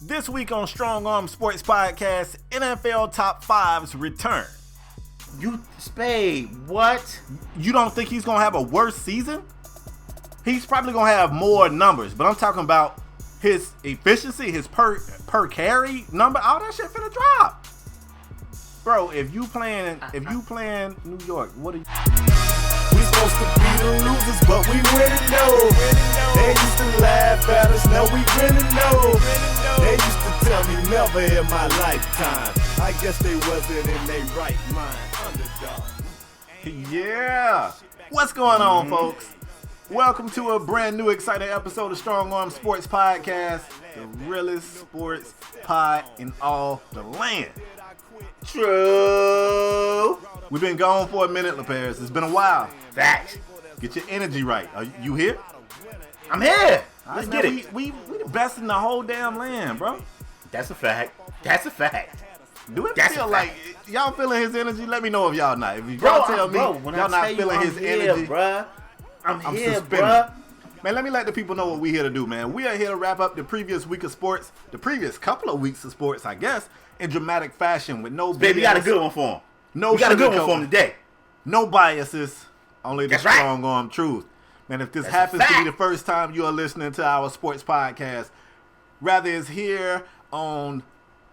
This week on Strong Arm Sports Podcast, NFL Top 5's return. You, Spade, what? You don't think he's going to have a worse season? He's probably going to have more numbers, but I'm talking about his efficiency, his per carry number, all that shit finna drop. Bro, if you playing New York, what are you? We supposed to be the losers, but we winning though. They used to laugh at us, now we winning though. They used to tell me never in my lifetime. I guess they wasn't in their right mind. Underdog. Yeah. What's going on, folks? Welcome to a brand new exciting episode of Strong Arm Sports Podcast, the realest sports pod in all the land. True. We've been gone for a minute, LaParis. It's been a while. Facts. Get your energy right. Are you here? I'm here. Let's get it. We the best in the whole damn land, bro. That's a fact. That's a fact. Do it That's feel a like fact. y'all feeling his energy? Let me know if y'all not. If Bro, y'all tell me when y'all I not tell feeling you his I'm here, energy, bruh. I'm here, suspended. bruh. Man, let me let the people know what we here to do, man. We are here to wrap up the previous week of sports, the previous couple of weeks of sports, I guess, in dramatic fashion with no Baby, BS, we got a good one for him. no We got a good one sugarcoating, for him today. no biases, only the That's right. strong arm truth. Man, if this That's a happens to be fact. the first time you are listening to our sports podcast, rather it's here on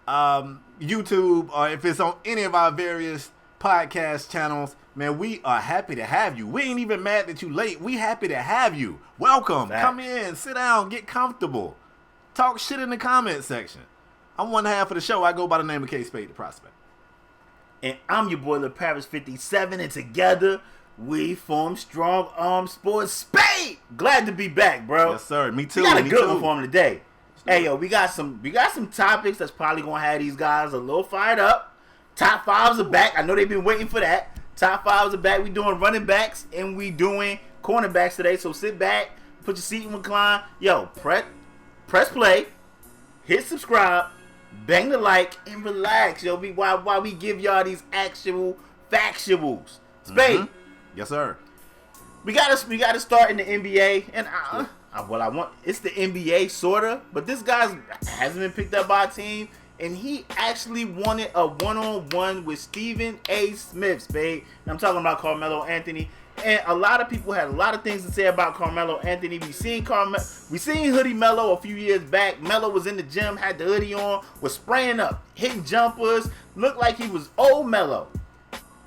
YouTube or if it's on any of our various podcast channels, man, we are happy to have you. We ain't even mad that you late. We happy to have you. Welcome. Fact. Come in. Sit down. Get comfortable. Talk shit in the comment section. I'm one half of the show. I go by the name of KSpadeTheProspect. And I'm your boy, Paris 57, and together we form Strong Arm Sports Spade. Glad to be back, bro. Yes, sir. Me too. We got a Me good too. one for him today. Hey, yo, we got some topics that's probably gonna have these guys a little fired up. Top fives are back. I know they've been waiting for that. Top fives are back. We doing running backs and we doing cornerbacks today. So sit back, put your seat in recline. Yo, press play, hit subscribe, bang the like, and relax. Yo, while we give y'all these actual factuals. Spade. Mhm. Yes, sir. We gotta start in the NBA, and it's the NBA sorta, but this guy hasn't been picked up by a team, and he actually wanted a one-on-one with Stephen A. Smith, Spade. And I'm talking about Carmelo Anthony, and a lot of people had a lot of things to say about Carmelo Anthony. We seen Hoodie Melo a few years back. Melo was in the gym, had the hoodie on, was spraying up, hitting jumpers, looked like he was old Melo.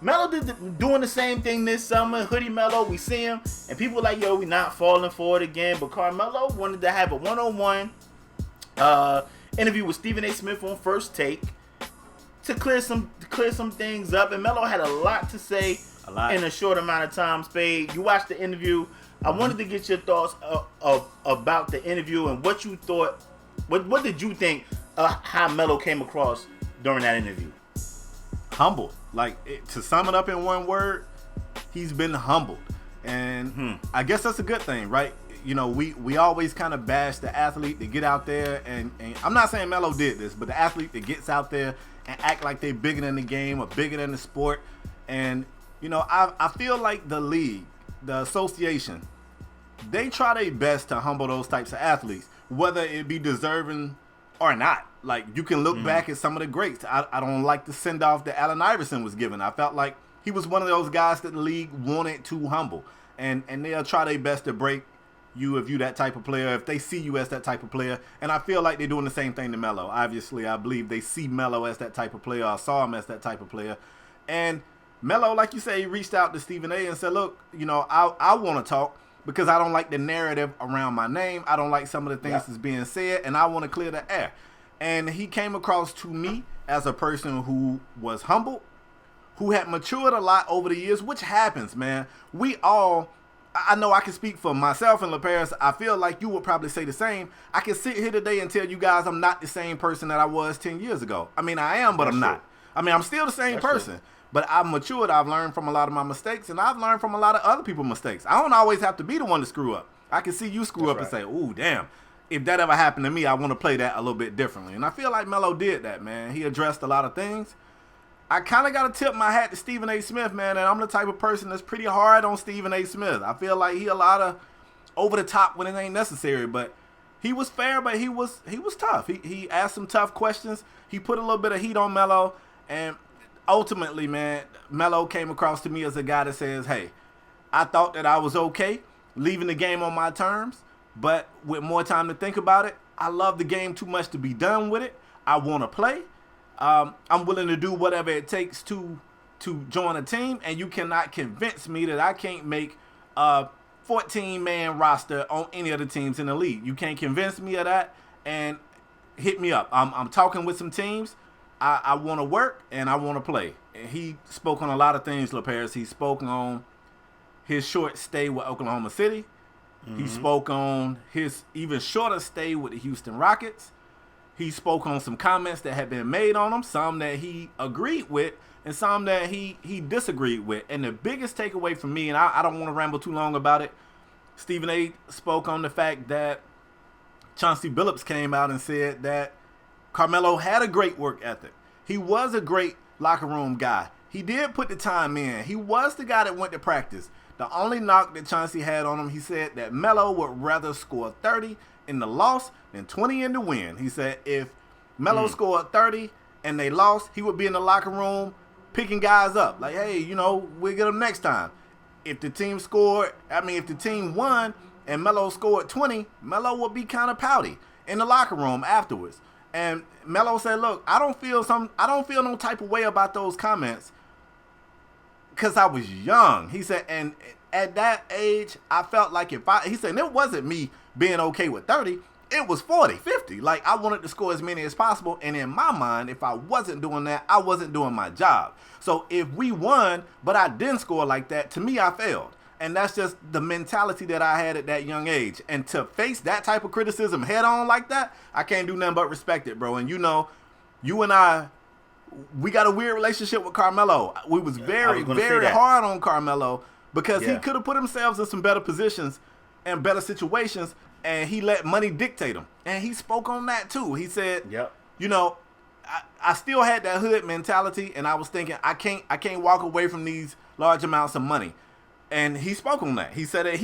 Melo doing the same thing this summer. Hoodie Melo, we see him, and people were like, yo, we not falling for it again. But Carmelo wanted to have a one-on-one interview with Stephen A. Smith on First Take to clear some things up. And Melo had a lot to say in a short amount of time. Spade, you watched the interview. I wanted to get your thoughts about the interview and what you thought. What did you think how Melo came across during that interview? Humble. To sum it up in one word, he's been humbled. And I guess that's a good thing, right? You know, we always kind of bash the athlete to get out there, and I'm not saying Melo did this, but the athlete that gets out there and act like they're bigger than the game or bigger than the sport. And, you know, I feel like the league, the association, they try their best to humble those types of athletes, whether it be deserving or not. Like, you can look back at some of the greats. I don't like the send-off that Allen Iverson was given. I felt like he was one of those guys that the league wanted to humble. And they'll try their best to break you if you that type of player, if they see you as that type of player. And I feel like they're doing the same thing to Melo. Obviously, I believe they see Melo as that type of player. I saw him as that type of player. And Melo, like you say, he reached out to Stephen A. and said, look, you know, I want to talk because I don't like the narrative around my name. I don't like some of the things that's being said, and I want to clear the air. And he came across to me as a person who was humble, who had matured a lot over the years, which happens, man. We all, I know I can speak for myself and LaParis. I feel like you would probably say the same. I can sit here today and tell you guys I'm not the same person that I was 10 years ago. I mean, I am, but I'm not. I mean, I'm still the same person. But I've matured. I've learned from a lot of my mistakes, and I've learned from a lot of other people's mistakes. I don't always have to be the one to screw up. I can see you screw up and say, ooh, damn. If that ever happened to me, I want to play that a little bit differently. And I feel like Melo did that, man. He addressed a lot of things. I kind of got to tip my hat to Stephen A. Smith, man, and I'm the type of person that's pretty hard on Stephen A. Smith. I feel like he a lot of over the top when it ain't necessary, but he was fair, but he was tough. He asked some tough questions. He put a little bit of heat on Melo, and ultimately, man, Melo came across to me as a guy that says, hey, I thought that I was okay leaving the game on my terms, but with more time to think about it, I love the game too much to be done with it. I want to play. I'm willing to do whatever it takes to join a team, and you cannot convince me that I can't make a 14-man roster on any of the teams in the league. You can't convince me of that, and hit me up. I'm talking with some teams. I want to work, and I want to play. And he spoke on a lot of things, LaParis. He spoke on his short stay with Oklahoma City. He spoke on his even shorter stay with the Houston Rockets. He spoke on some comments that had been made on him, some that he agreed with, and some that he disagreed with. And the biggest takeaway for me, and I don't want to ramble too long about it, Stephen A. spoke on the fact that Chauncey Billups came out and said that Carmelo had a great work ethic. He was a great locker room guy. He did put the time in. He was the guy that went to practice. The only knock that Chauncey had on him, he said that Melo would rather score 30 in the loss than 20 in the win. He said if Melo scored 30 and they lost, he would be in the locker room picking guys up. Like, hey, we'll get them next time. If the team won and Melo scored 20, Melo would be kind of pouty in the locker room afterwards. And Melo said, look, I don't feel no type of way about those comments because I was young. He said, and at that age, I felt like he said, it wasn't me being okay with 30. It was 40, 50. Like, I wanted to score as many as possible. And in my mind, if I wasn't doing that, I wasn't doing my job. So if we won, but I didn't score like that, to me, I failed. And that's just the mentality that I had at that young age. And to face that type of criticism head on like that, I can't do nothing but respect it, bro. And you and I, we got a weird relationship with Carmelo. We was very hard on Carmelo because he could have put himself in some better positions and better situations, and he let money dictate him. And he spoke on that too. He said, I still had that hood mentality, and I was thinking I can't walk away from these large amounts of money. And he spoke on that. He said that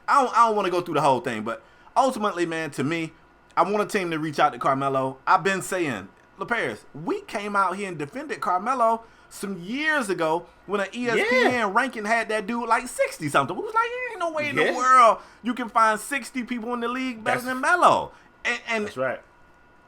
I don't want to go through the whole thing, but ultimately, man, to me, I want a team to reach out to Carmelo. I've been saying, LaParis, we came out here and defended Carmelo some years ago when an ESPN ranking had that dude like 60-something. We was like, ain't no way in the world you can find 60 people in the league better than Melo. And that's right.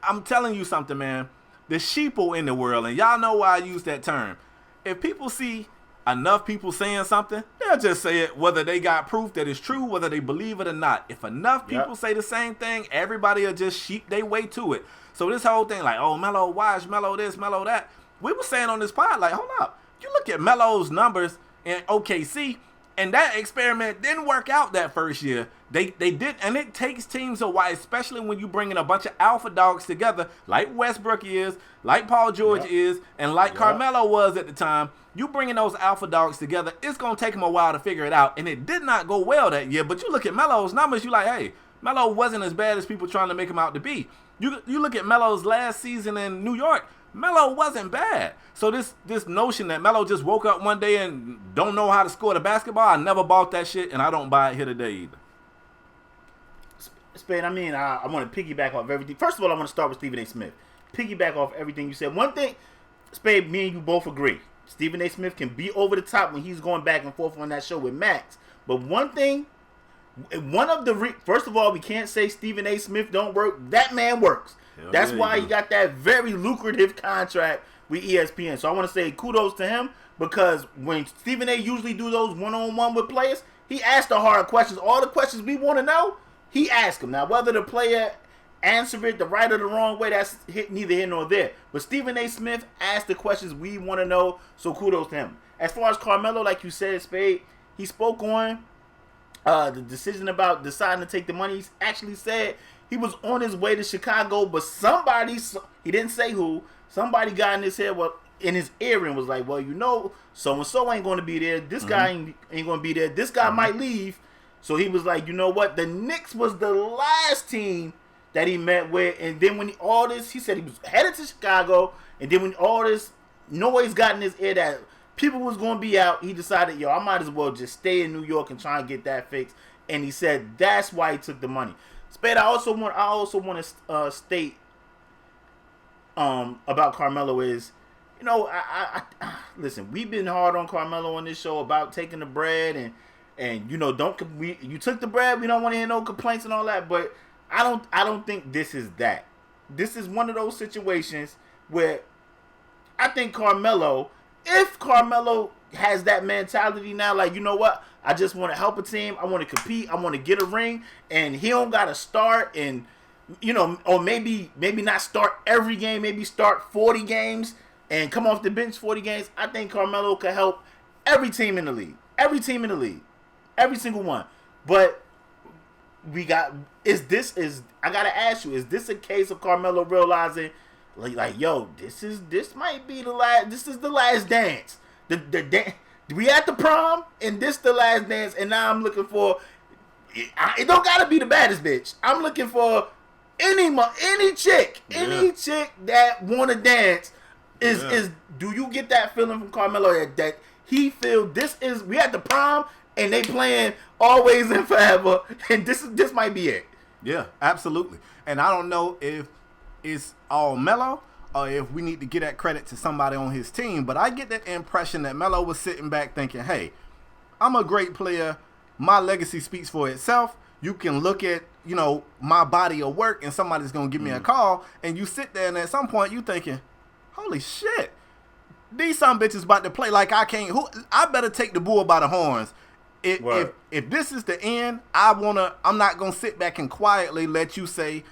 I'm telling you something, man. The sheeple in the world, and y'all know why I use that term. If people see enough people saying something, they'll just say it, whether they got proof that it's true, whether they believe it or not. If enough people say the same thing, everybody will just sheep their way to it. So this whole thing like, oh, Melo, watch, Melo this, Melo that. We were saying on this pod, like, hold up. You look at Melo's numbers in OKC, and that experiment didn't work out that first year. They did, and it takes teams a while, especially when you bring in a bunch of alpha dogs together, like Westbrook is, like Paul George is, and like Carmelo was at the time. You bringing those alpha dogs together, it's going to take them a while to figure it out, and it did not go well that year. But you look at Melo's numbers, you like, hey, Melo wasn't as bad as people trying to make him out to be. You look at Melo's last season in New York, Melo wasn't bad. So this notion that Melo just woke up one day and don't know how to score the basketball, I never bought that shit, and I don't buy it here today either. Spade, I mean, I want to piggyback off everything. First of all, I want to start with Stephen A. Smith. Piggyback off everything you said. One thing, Spade, me and you both agree. Stephen A. Smith can be over the top when he's going back and forth on that show with Max. But one thing, first of all, we can't say Stephen A. Smith don't work. That man works. Hell That's why he got that very lucrative contract with ESPN. So I want to say kudos to him, because when Stephen A. usually do those one-on-one with players, he asks the hard questions. All the questions we want to know, he asks them. Now, whether the player answer it the right or the wrong way, that's neither here nor there. But Stephen A. Smith asked the questions we want to know, so kudos to him. As far as Carmelo, like you said, Spade, he spoke on the decision about deciding to take the money. He actually said he was on his way to Chicago, but somebody, he didn't say who, somebody got in his head, in his ear, and was like, well, so-and-so ain't going to be there. This guy ain't going to be there. This guy might leave. So he was like, you know what? The Knicks was the last team that he met with. And then when he said he was headed to Chicago. And then when all this noise got in his ear that people was going to be out, he decided, I might as well just stay in New York and try and get that fixed. And he said that's why he took the money. Spade, I also want to state about Carmelo is, you know, I listen. We've been hard on Carmelo on this show about taking the bread and you know, you took the bread. We don't want to hear no complaints and all that. But I don't think this is that. This is one of those situations where I think Carmelo, if Carmelo has that mentality now, like, you know what, I just want to help a team. I want to compete. I want to get a ring, and he don't got to start and, you know, or maybe not start every game. Maybe start 40 games and come off the bench 40 games. I think Carmelo could help every team in the league. Every team in the league. Every single one. But I gotta ask you, is this a case of Carmelo realizing, like, yo, this might be the last, this is the last dance. We at the prom, and this the last dance, and now I'm looking for, it don't gotta be the baddest bitch. I'm looking for any chick that wanna dance. Is do you get that feeling from Carmelo that he feel we at the prom and they playing Always and Forever, and this might be it? Yeah, absolutely. And I don't know if it's all Melo or if we need to get that credit to somebody on his team, but I get that impression that Melo was sitting back thinking, hey, I'm a great player. My legacy speaks for itself. You can look at, you know, my body of work and somebody's going to give me a call, and you sit there and at some point you thinking, holy shit, these some bitches about to play like I can't. I better take the bull by the horns. If this is the end, I'm not gonna sit back and quietly let you say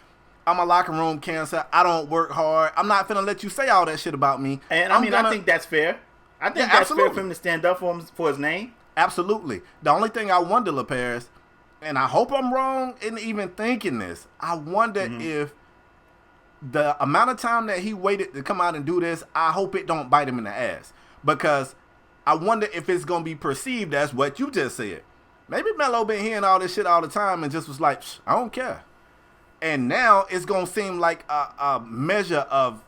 I'm a locker room cancer. I don't work hard. I'm not finna let you say all that shit about me. And I think that's fair. I think that's fair for him to stand up for his name. Absolutely. The only thing I wonder, LaParis, and I hope I'm wrong in even thinking this, I wonder if the amount of time that he waited to come out and do this, I hope it don't bite him in the ass. Because I wonder if it's going to be perceived as what you just said. Maybe Melo been hearing all this shit all the time and just was like, I don't care. And now it's going to seem like a measure of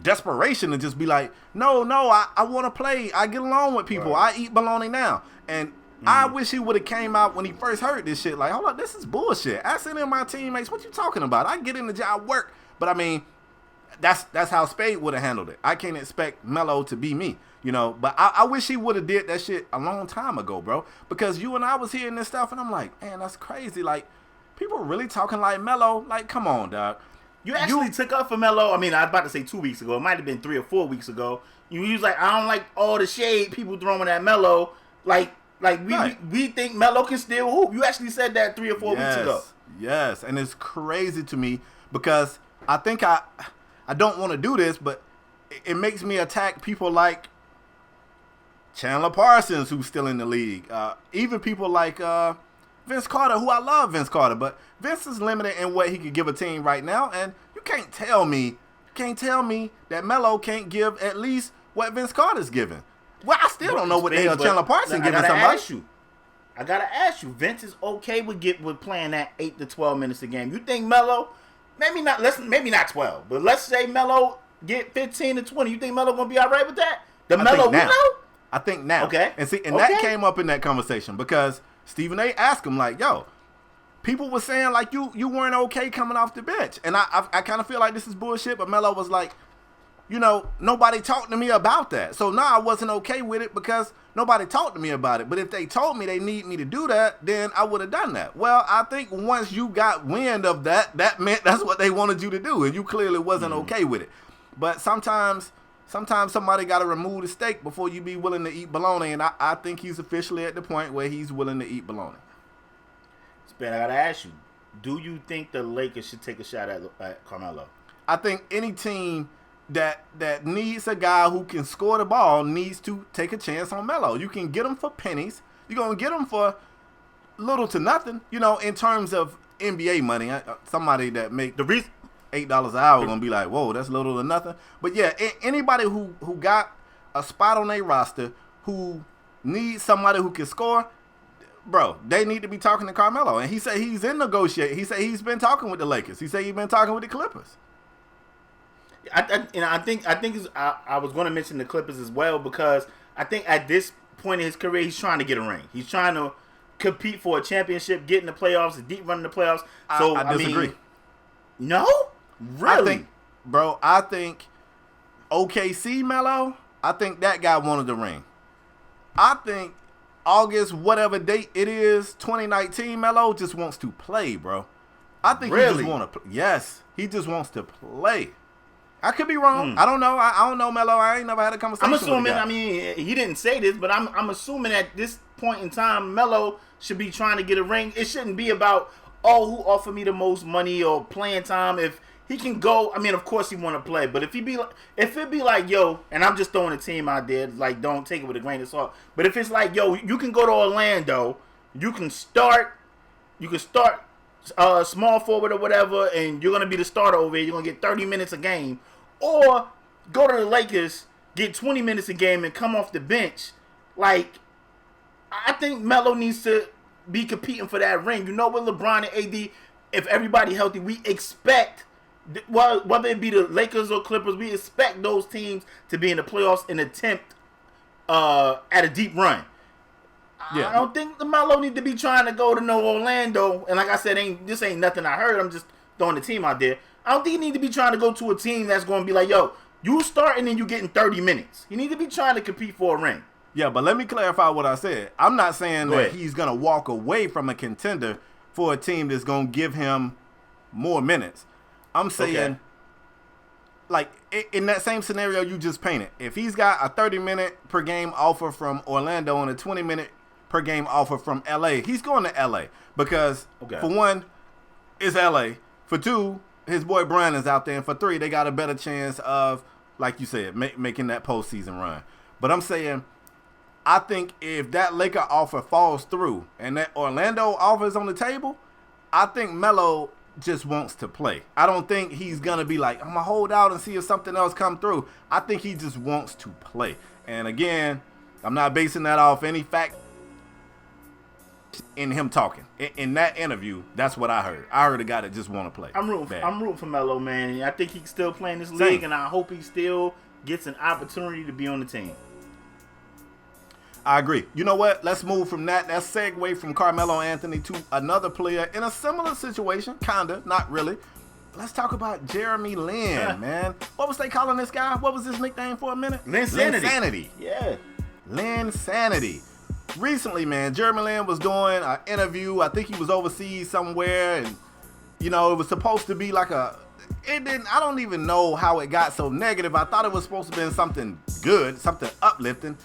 desperation to just be like, no, I want to play. I get along with people. Right. I eat bologna now. And I wish he would have came out when he first heard this shit. Like, hold up, this is bullshit. I sent in my teammates. What you talking about? I get in the job, work. But I mean, that's how Spade would have handled it. I can't expect Melo to be me, you know. But I wish he would have did that shit a long time ago, bro. Because you and I was hearing this stuff, and I'm like, man, that's crazy. Like, people really talking like Melo. Like, come on, dog. You actually took up for Melo. I mean, I was about to say 2 weeks ago. It might have been 3 or 4 weeks ago. You was like, I don't like all the shade people throwing at Melo. Like we think Melo can still hoop. You actually said that 3 or 4 weeks ago. Yes, and it's crazy to me because I think I don't want to do this, but it makes me attack people like Chandler Parsons, who's still in the league. Even people like Vince Carter, who I love Vince Carter, but Vince is limited in what he could give a team right now, and you can't tell me that Melo can't give at least what Vince Carter's giving. Well, I still don't know what the hell Chandler Parsons giving somebody. I gotta ask you, Vince is okay with playing that 8 to 12 minutes a game. You think Melo? Maybe not 12, but let's say Melo get 15 to 20. You think Melo gonna be all right with that? Melo we know? I think now. Okay. And see, that came up in that conversation because Stephen A. asked him like, "Yo, people were saying like you weren't okay coming off the bench," and I kind of feel like this is bullshit. But Melo was like, you know, nobody talked to me about that, so now I wasn't okay with it because nobody talked to me about it. But if they told me they need me to do that, then I would have done that. Well, I think once you got wind of that, that meant that's what they wanted you to do, and you clearly wasn't okay with it. But sometimes somebody got to remove the steak before you be willing to eat bologna, and I think he's officially at the point where he's willing to eat bologna. Spen, I got to ask you, do you think the Lakers should take a shot at Carmelo? I think any team that needs a guy who can score the ball needs to take a chance on Melo. You can get him for pennies. You're going to get him for little to nothing, you know, in terms of NBA money. Somebody that make $8 an hour going to be like, whoa, that's little to nothing. But yeah, anybody who got a spot on their roster who needs somebody who can score, bro, they need to be talking to Carmelo. And he said he's in negotiating. He said he's been talking with the Lakers. He said he's been talking with the Clippers. I was going to mention the Clippers as well because I think at this point in his career he's trying to get a ring. He's trying to compete for a championship, get in the playoffs, a deep run in the playoffs. So I disagree. No? Really? I think OKC Melo, I think that guy wanted the ring. I think August, whatever date it is, 2019, Melo just wants to play, bro. I think he just want to play. Yes, he just wants to play. I could be wrong. I don't know. I don't know, Melo. I ain't never had a conversation with him. I'm assuming, he didn't say this, but I'm assuming at this point in time, Melo should be trying to get a ring. It shouldn't be about, who offered me the most money or playing time. If he can go, of course he want to play. But if it be like, yo, and I'm just throwing a team out there, like, don't take it with a grain of salt. But if it's like, yo, you can go to Orlando, you can start small forward or whatever, and you're gonna be the starter over here. You're gonna get 30 minutes a game, or go to the Lakers, get 20 minutes a game, and come off the bench. Like, I think Melo needs to be competing for that ring. You know, with LeBron and AD, if everybody healthy, we expect, whether it be the Lakers or Clippers, we expect those teams to be in the playoffs and attempt at a deep run. Yeah. I don't think the Melo need to be trying to go to no Orlando. And like I said, this ain't nothing I heard. I'm just throwing the team out there. I don't think you need to be trying to go to a team that's going to be like, yo, you starting and you getting 30 minutes. You need to be trying to compete for a ring. Yeah, but let me clarify what I said. I'm not saying that he's going to walk away from a contender for a team that's going to give him more minutes. I'm saying, like, in that same scenario you just painted, if he's got a 30-minute per game offer from Orlando and a 20-minute per game offer from L.A., he's going to L.A. because, for one, it's L.A. For two, his boy Brian is out there. And for three, they got a better chance of, like you said, making that postseason run. But I'm saying, I think if that Laker offer falls through and that Orlando offer is on the table, I think Melo just wants to play. I don't think he's going to be like, I'm going to hold out and see if something else come through. I think he just wants to play. And again, I'm not basing that off any fact in him talking. In that interview, that's what I heard. I heard a guy that just want to play. I'm rooting for Melo, man. I think he can still play in this league, and I hope he still gets an opportunity to be on the team. I agree. You know what? Let's move from that. Let's segue from Carmelo Anthony to another player in a similar situation. Kinda, not really. Let's talk about Jeremy Lin, man. What was they calling this guy? What was his nickname for a minute? Linsanity. Yeah. Linsanity. Recently, man, Jeremy Lin was doing an interview. I think he was overseas somewhere, and it was supposed to be like I don't even know how it got so negative. I thought it was supposed to be something good, something uplifting.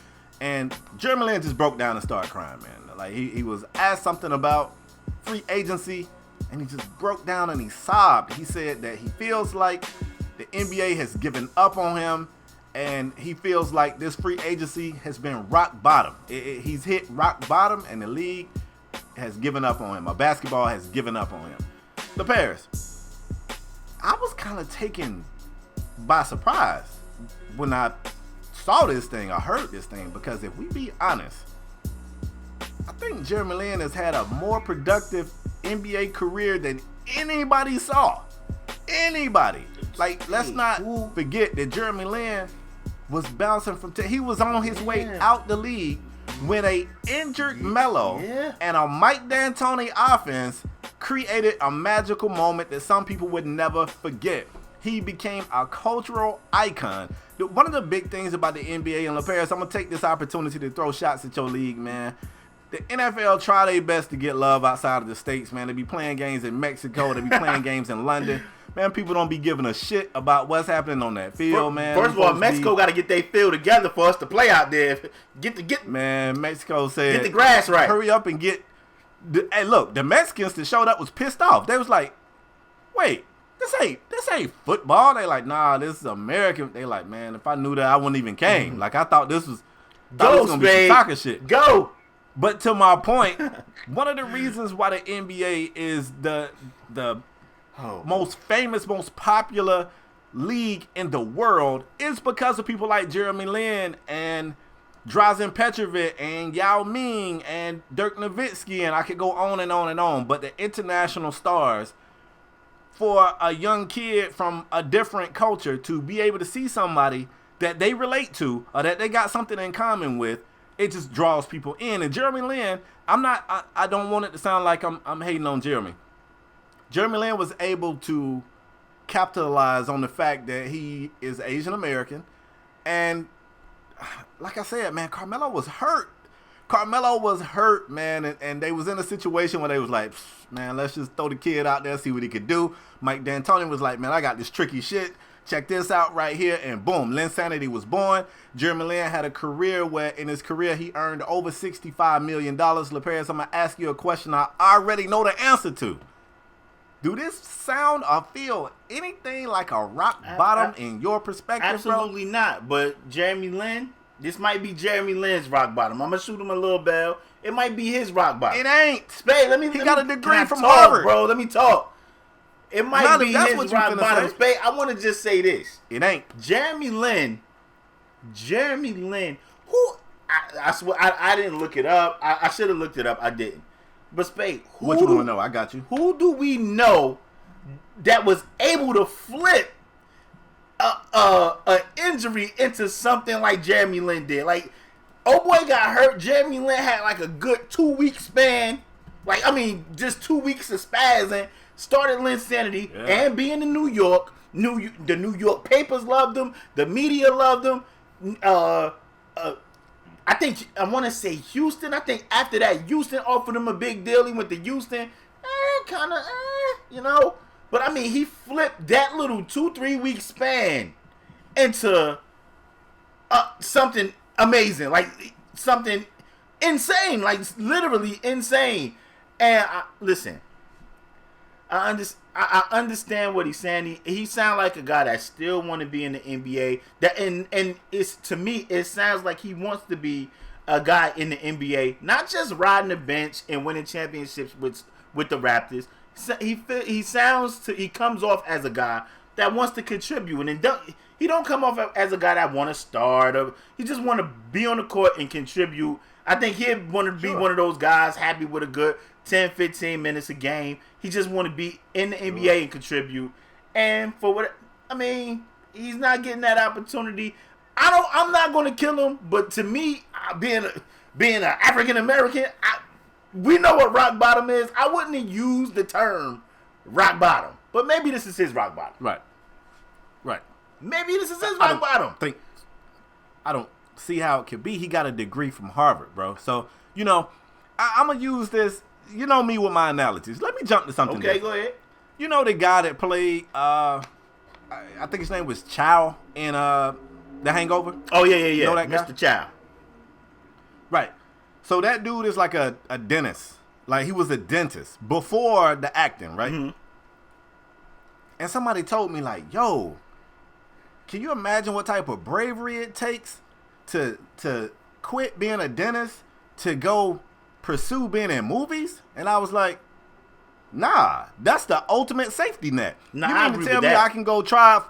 And Jeremy Lin just broke down and started crying, man. Like, he was asked something about free agency, and he just broke down and he sobbed. He said that he feels like the NBA has given up on him, and he feels like this free agency has been rock bottom. He's hit rock bottom, and the league has given up on him. Basketball has given up on him. The Paris, I was kind of taken by surprise when I saw this thing, I heard this thing, because if we be honest, I think Jeremy Lin has had a more productive NBA career than anybody saw. Anybody. Like, let's not forget that Jeremy Lin was bouncing from he was on his way out the league when a injured Melo and a Mike D'Antoni offense created a magical moment that some people would never forget. He became a cultural icon. One of the big things about the NBA and LaParis, I'm going to take this opportunity to throw shots at your league, man. The NFL try their best to get love outside of the States, man. They be playing games in Mexico. They be playing games in London. Man, people don't be giving a shit about what's happening on that field, man. First of all, Mexico got to get their field together for us to play out there. Man, Mexico said, get the grass right. Hurry up and get. Hey, look, the Mexicans that showed up was pissed off. They was like, wait. This ain't football. They like, nah, this is American. They like, man, if I knew that, I wouldn't even came. Like, I thought this was gonna be some soccer shit. Go. But to my point, one of the reasons why the NBA is the most famous, most popular league in the world is because of people like Jeremy Lin and Drazen Petrovic and Yao Ming and Dirk Nowitzki, and I could go on and on and on. But the international stars, for a young kid from a different culture to be able to see somebody that they relate to or that they got something in common with, it just draws people in. And Jeremy Lin, I don't want it to sound like I'm hating on Jeremy. Jeremy Lin was able to capitalize on the fact that he is Asian American. And like I said, man, Carmelo was hurt. Man, and they was in a situation where they was like, man, let's just throw the kid out there, see what he could do. Mike D'Antoni was like, man, I got this tricky shit. Check this out right here, and boom, Linsanity was born. Jeremy Lin had a career where in his career he earned over $65 million. LaParis, I'm going to ask you a question I already know the answer to. Do this sound or feel anything like a rock bottom in your perspective, absolutely bro? not, but Jeremy Lin, this might be Jeremy Lin's rock bottom. I'm going to shoot him a little bell. It might be his rock bottom. It ain't. Spade, he got a degree from talk, Harvard. Bro, let me talk. It might be his rock bottom. Say. Spade, I want to just say this. It ain't. Jeremy Lin, who, I swear, I didn't look it up. I should have looked it up. I didn't. But Spade, what you want to know? I got you. Who do we know that was able to flip a injury into something like Jeremy Lin did? Like, oh boy got hurt. Jeremy Lin had like a good 2-week span. Like, I mean, just 2 weeks of spazzing. Started Linsanity and being in New York. The New York papers loved him. The media loved him. I think, I want to say Houston. I think after that, Houston offered him a big deal. He went to Houston. You know. But, I mean, he flipped that little 2-3 week span into something amazing. Like, something insane. Like, literally insane. And, listen, I understand what he's saying. He sounds like a guy that still want to be in the NBA. And it's, to me, it sounds like he wants to be a guy in the NBA, not just riding the bench and winning championships with the Raptors. He comes off as a guy that wants to contribute, and he don't come off as a guy that want to start. He just want to be on the court and contribute. I think he'd want to be one of those guys happy with a good 10, 15 minutes a game. He just want to be in the NBA and contribute. And for what, I mean, he's not getting that opportunity. I'm not going to kill him, but to me, being an African American, we know what rock bottom is. I wouldn't have used the term rock bottom, but maybe this is his rock bottom. Right. Maybe this is his rock bottom. I don't see how it could be. He got a degree from Harvard, bro. So, you know, I'm going to use this. You know me with my analogies. Let me jump to something. Okay, go ahead. You know the guy that played, I think his name was Chow in The Hangover? Oh, yeah. You know that guy? Mr. Chow. Right. So that dude is like a dentist. Like, he was a dentist before the acting, right? Mm-hmm. And somebody told me, like, yo, can you imagine what type of bravery it takes to quit being a dentist to go pursue being in movies? And I was like, nah, that's the ultimate safety net. Nah, you mean to tell me I can go try?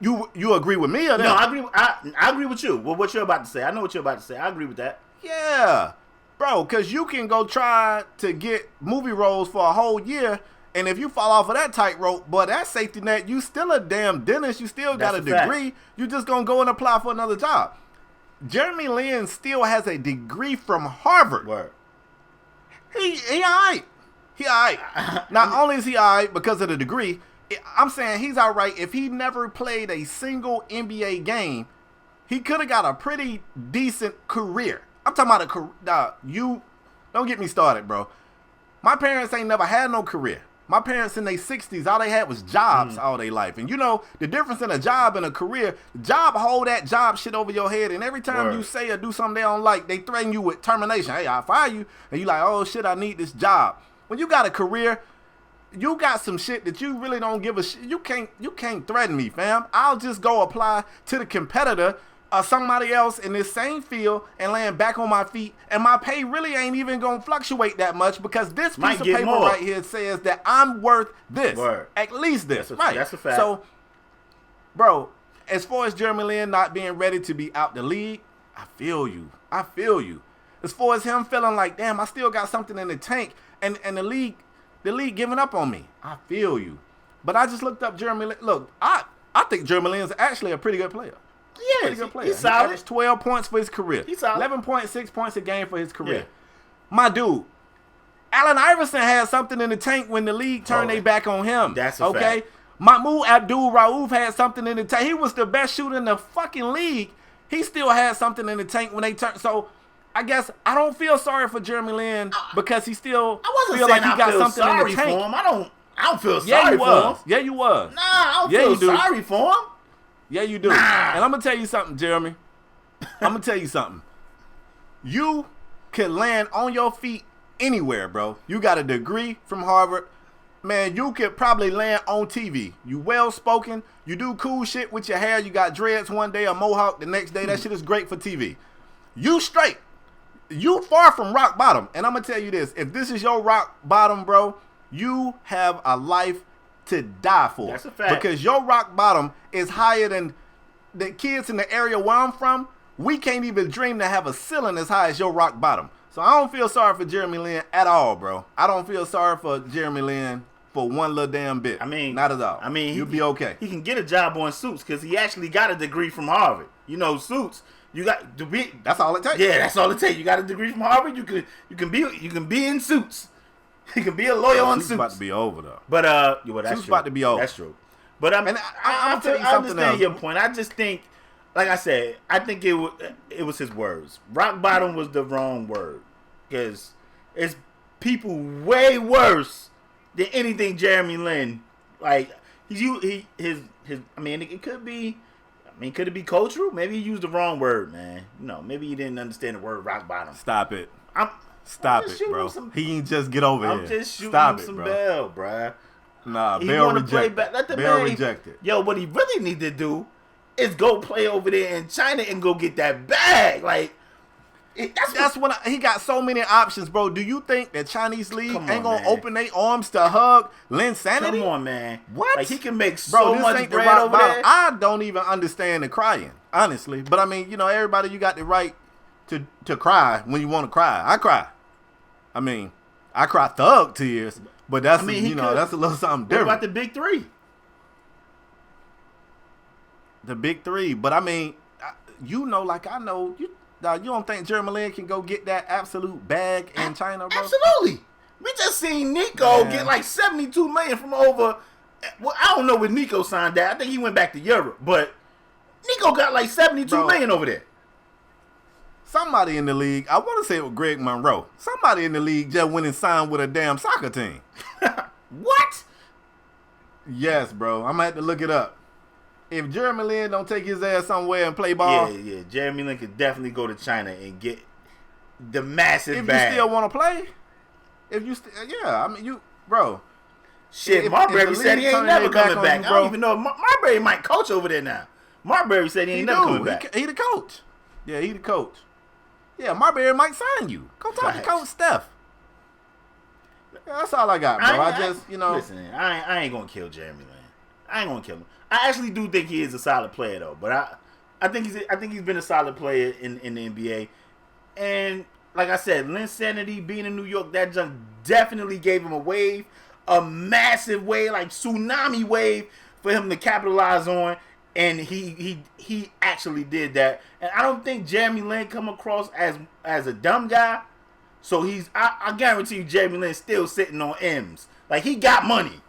You agree with me or not? No, I agree with you. Well, what you're about to say, I know what you're about to say. I agree with that. Yeah, bro, because you can go try to get movie roles for a whole year, and if you fall off of that tightrope, but that safety net, you still a damn dentist. You still got a degree. You just gonna go and apply for another job. Jeremy Lin still has a degree from Harvard. Word. He all right. He all right. Not only is he all right because of the degree, I'm saying he's all right. If he never played a single NBA game, he could have got a pretty decent career. I'm talking about a career. You don't get me started, bro. My parents ain't never had no career. My parents in their 60s, all they had was jobs all their life. And you know, the difference in a job and a career, the job hold that job shit over your head. And every time you say or do something they don't like, they threaten you with termination. Hey, I'll fire you. And you like, oh shit, I need this job. When you got a career, you got some shit that you really don't give a shit. You can't threaten me, fam. I'll just go apply to the competitor or somebody else in this same field and land back on my feet, and my pay really ain't even gonna fluctuate that much because this piece of paper right here says that I'm worth this. Word. At least this. That's a fact. So, bro, as far as Jeremy Lin not being ready to be out the league, I feel you. As far as him feeling like, damn, I still got something in the tank, and the league giving up on me, I feel you. But I just looked up Jeremy Lin. Look, I think Jeremy Lin is actually a pretty good player. Pretty good player. He's solid. He averaged 12 points for his career. He's solid. 11.6 points a game for his career. Yeah. My dude, Allen Iverson had something in the tank when the league turned their back on him. That's a fact. Mahmoud Abdul-Rauf had something in the tank. He was the best shooter in the fucking league. He still had something in the tank when they turned. So I guess I don't feel sorry for Jeremy Lin because he still feel like he got something in the tank. For him. I don't feel sorry for him. Yeah, you was. Nah, I don't feel sorry for him. Yeah, you do. Nah. And I'm gonna tell you something, Jeremy. I'm gonna tell you something. You could land on your feet anywhere, bro. You got a degree from Harvard. Man, you could probably land on TV. You well-spoken. You do cool shit with your hair. You got dreads one day, a mohawk the next day. That shit is great for TV. You straight. You far from rock bottom. And I'm going to tell you this. If this is your rock bottom, bro, you have a life to die for. That's a fact. Because your rock bottom is higher than the kids in the area where I'm from. We can't even dream to have a ceiling as high as your rock bottom. So I don't feel sorry for Jeremy Lin at all, bro. I don't feel sorry for Jeremy Lin for one little damn bit. I mean, not at all. I mean, you'll be okay. He can get a job on Suits because he actually got a degree from Harvard. You know, Suits. You got to be. That's all it takes. Yeah, that's all it takes. You got a degree from Harvard. You can be in Suits. You can be a lawyer on Suits. About to be over though. But that's Suits true. about to be over. That's true. But I understand your point. I just think, like I said, I think it was his words. Rock bottom was the wrong word because it's people way worse than anything Jeremy Lin. Like his. I mean, it could be. I mean, could it be cultural? Maybe he used the wrong word, man. Maybe he didn't understand the word rock bottom. Stop it. Stop it, bro. He ain't just get over here. I'm just shooting him some Bell, bruh. Nah, Bell rejected. Let the Bell man rejected. Yo, what he really need to do is go play over there in China and go get that bag. Like, that's when he got so many options, bro. Do you think the Chinese league ain't gonna open their arms to hug Linsanity? Come on, man. What? Like, he can make so much bread over there. I don't even understand the crying, honestly. But I mean, everybody, you got the right to cry when you want to cry. I cry. I mean, I cry thug tears, but that's that's a little something different. What about the big three? The big three, but I mean, like I know you don't think Jeremy Lin can go get that absolute bag in China, bro? Absolutely. We just seen Nico get like $72 million from over. Well, I don't know where Nico signed that. I think he went back to Europe, but Nico got like $72 million over there. Somebody in the league, I want to say it was Greg Monroe. Somebody in the league just went and signed with a damn soccer team. What? Yes, bro. I'm gonna have to look it up. If Jeremy Lin don't take his ass somewhere and play ball, yeah, Jeremy Lin could definitely go to China and get the massive bag. If you still want to play, I mean, bro. Shit, Marbury said he ain't never coming back. I don't even know. Marbury might coach over there now. Marbury said he ain't never coming back. He the coach. Yeah, he the coach. Yeah, Marbury might sign you. Go talk to Coach Steph. Yeah, that's all I got, bro. Listen, I ain't gonna kill Jeremy Lin. I ain't gonna kill him. I actually do think he is a solid player though, but I think he's been a solid player in the NBA. And like I said, Linsanity being in New York, that just definitely gave him a massive wave, like tsunami wave for him to capitalize on. And he actually did that. And I don't think Jeremy Lin come across as a dumb guy. So I guarantee you Jeremy Lin's still sitting on M's. Like he got money.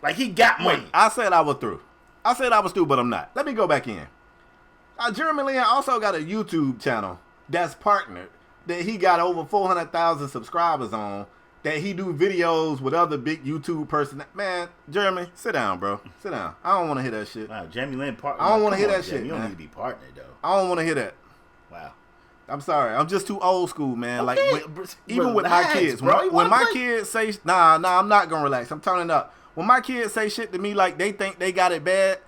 Money. I said I was through. But I'm not. Let me go back in. Jeremy Lin also got a YouTube channel that's partnered that he got over 400,000 subscribers on. That he do videos with other big YouTube person. Man, Jeremy, sit down, bro. Sit down. I don't want to hear that shit. Wow, Jeremy Lin partner. I don't want to hear that shit. You don't need to be partnered though. I don't want to hear that. Wow. I'm sorry. I'm just too old school, man. Okay. Like even with my kids, bro, when my kids say nah, I'm not gonna relax. I'm turning up. When my kids say shit to me like they think they got it bad,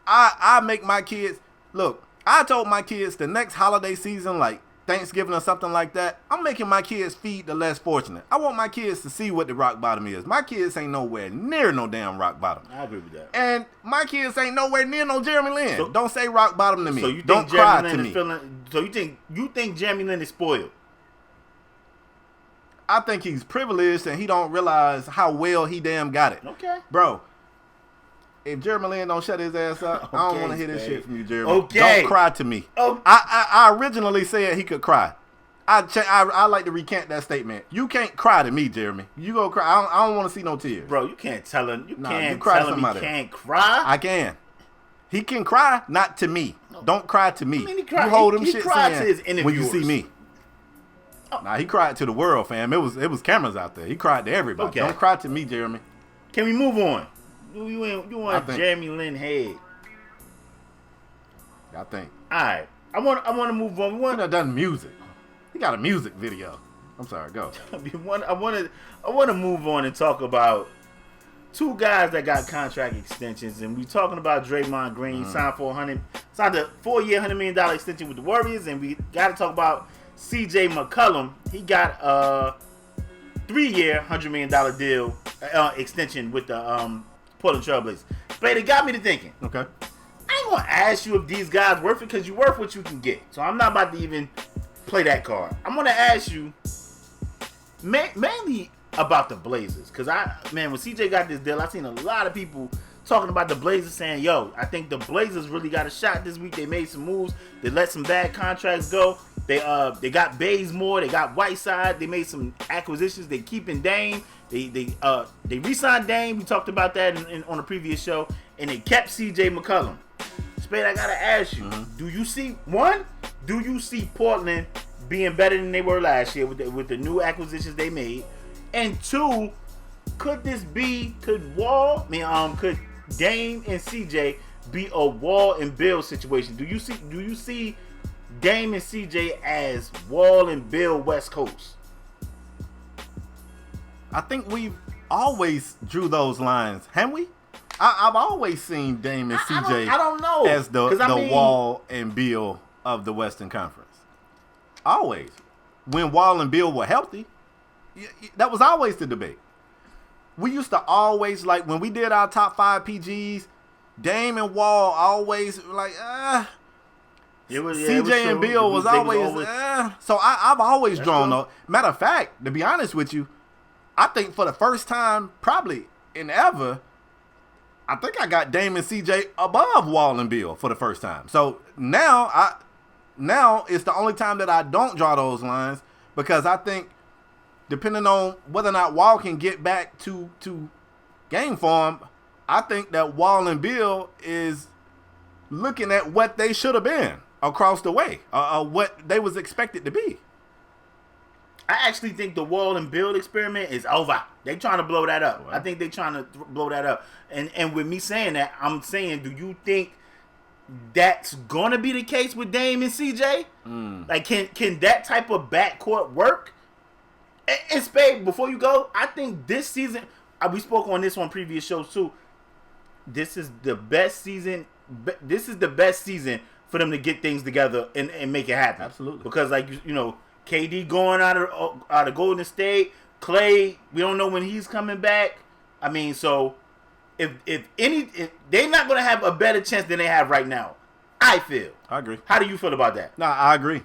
I make my kids look. I told my kids the next holiday season, like Thanksgiving or something like that, I'm making my kids feed the less fortunate. I want my kids to see what the rock bottom is. My kids ain't nowhere near no damn rock bottom. I agree with that. And my kids ain't nowhere near no Jeremy Lin. So, don't say rock bottom to me. So you think don't cry to me. So you think Jeremy Lin is spoiled? I think he's privileged and he don't realize how well he damn got it. Okay. Bro, if Jeremy Lin don't shut his ass up, I don't want to hear this shit from you, Jeremy. Okay. Don't cry to me. Okay. I originally said he could cry. I like to recant that statement. You can't cry to me, Jeremy. You go cry. I don't want to see no tears. Bro, you can't tell him. You can't cry tell him he can't cry. I can. He can cry, not to me. No. Don't cry to me. I mean, he cried. You hold him he shit cried saying to his interviewers. when you see me. Oh. Nah, he cried to the world, fam. It was cameras out there. He cried to everybody. Okay. Don't cry to me, Jeremy. Can we move on? You want Jeremy Lin head? I think. All right. I want to move on. He done done music. He got a music video. I'm sorry. Go. I want to move on and talk about two guys that got contract extensions, and we talking about Draymond Green signed a 4-year, $100 million extension with the Warriors, and we got to talk about CJ Mccollum. He got a 3-year, $100 million deal extension with the Portland Trailblazers. But it got me to thinking. Okay. I ain't gonna ask you if these guys worth it because you worth what you can get. So I'm not about to even play that card. I'm gonna ask you mainly about the Blazers, because when CJ got this deal, I seen a lot of people talking about the Blazers saying, yo, I think the Blazers really got a shot this week. They made some moves. They let some bad contracts go. They got Bazemore. They got Whiteside. They made some acquisitions. They keeping Dame. They re-signed Dame. We talked about that on a previous show. And they kept CJ McCollum. Spade, I gotta ask you, do you see Portland being better than they were last year with the new acquisitions they made? And two, could Dame and CJ be a Wall and Bill situation? Do you see Dame and CJ as Wall and Bill West Coast? I think we've always drew those lines, haven't we? I've always seen Dame and CJ I don't know. as the Wall and Bill of the Western Conference. Always. When Wall and Bill were healthy, that was always the debate. We used to always, like, when we did our top 5 PGs, Dame and Wall always, like, CJ and Bill was always. So I've always drawn those. Matter of fact, to be honest with you, I think for the first time, probably in ever, I think I got Dame and CJ above Wall and Bill for the first time. So now it's the only time that I don't draw those lines, because I think depending on whether or not Wall can get back to game form, I think that Wall and Bill is looking at what they should have been across the way, what they was expected to be. I actually think the Wall and Bill experiment is over. They trying to blow that up. Well, I think they trying to blow that up. And with me saying that, I'm saying, do you think that's gonna be the case with Dame and CJ? Like, can that type of backcourt work? And Spade, before you go, I think this season, we spoke on this on previous shows too. This is the best season. This is the best season for them to get things together and make it happen. Absolutely. Because, like, you know, KD going out of Golden State, Clay, we don't know when he's coming back. I mean, so if they're not going to have a better chance than they have right now, I feel. I agree. How do you feel about that? No, I agree.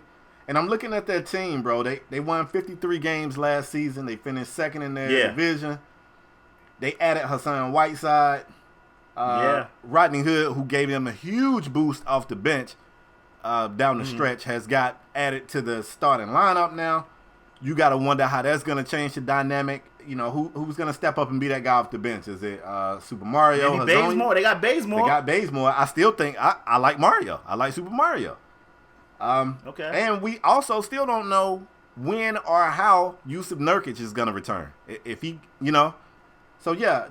And I'm looking at their team, bro. They won 53 games last season. They finished second in their division. They added Hassan Whiteside. Rodney Hood, who gave them a huge boost off the bench down the stretch, has got added to the starting lineup now. You got to wonder how that's going to change the dynamic. You know, who's going to step up and be that guy off the bench? Is it Super Mario? Maybe Bazemore. They got Bazemore. I still think I like Mario. I like Super Mario. Okay. And we also still don't know when or how Yusuf Nurkic is going to return. If he, you know. So yeah,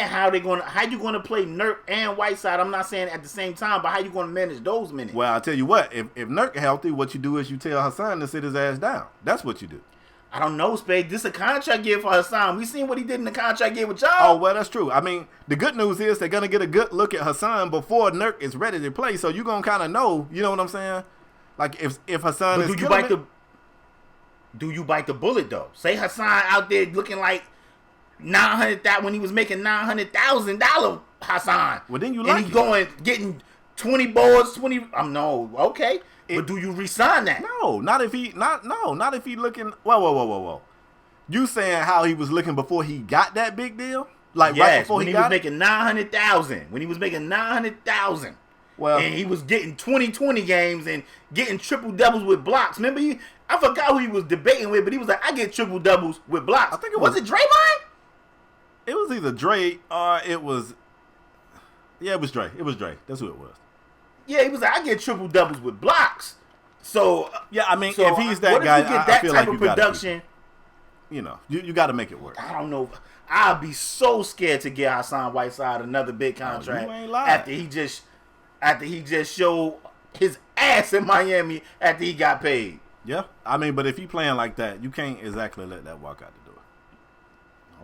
how you gonna play Nurk and Whiteside? I'm not saying at the same time, but how you gonna manage those minutes? Well, I'll tell you what, if Nurk healthy, what you do is you tell Hassan to sit his ass down. That's what you do. I don't know, Spade. This is a contract year for Hassan. We seen what he did in the contract year with y'all. Oh, well, that's true. I mean, the good news is they're gonna get a good look at Hassan before Nurk is ready to play. So you're gonna kind of know, you know what I'm saying? Like if Hassan is do you bite the bullet though? Say Hassan out there looking like $900,000 when he was making $900,000, Hassan. Well, then and he's getting 20 boards, 20. No, okay. But do you resign that? No, not if he looking. Whoa. You saying how he was looking before he got that big deal? Like right before when he was making $900,000. When he was making $900,000. Well, and he was getting 20-20 games and getting triple doubles with blocks. Remember, I forgot who he was debating with, but he was like, I get triple doubles with blocks. I think was it Draymond? It was either Dre or it was. Yeah, it was Dre. It was Dre. That's who it was. Yeah, he was like, I get triple doubles with blocks. So yeah, I mean, if he's that guy, I feel like you got production. You know, you got to make it work. I don't know. I'd be so scared to get Hassan Whiteside another big contract after he just showed his ass in Miami after he got paid. Yeah, I mean, but if he playing like that, you can't exactly let that walk out the door.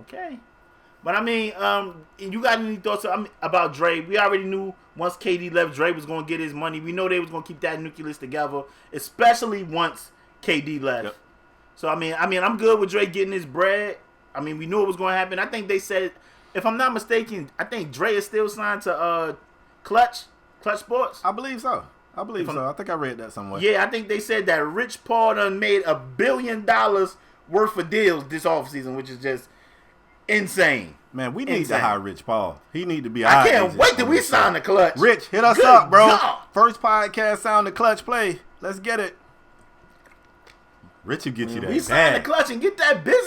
Okay. But I mean, you got any thoughts about Dre? We already knew once KD left, Dre was going to get his money. We know they was going to keep that nucleus together, especially once KD left. Yep. So I mean, I'm good with Dre getting his bread. I mean, we knew it was going to happen. I think they said, if I'm not mistaken, I think Dre is still signed to Clutch Sports. I believe so. I think I read that somewhere. Yeah, I think they said that Rich Paul done made $1 billion worth of deals this offseason, which is just insane. Man, we need to hire Rich Paul. He need to be. I can't wait till we sign the Clutch. Rich, hit us up, bro. God. First podcast sound the Clutch play. Let's get it. Rich will get you that bag. We sign the Clutch and get that busy.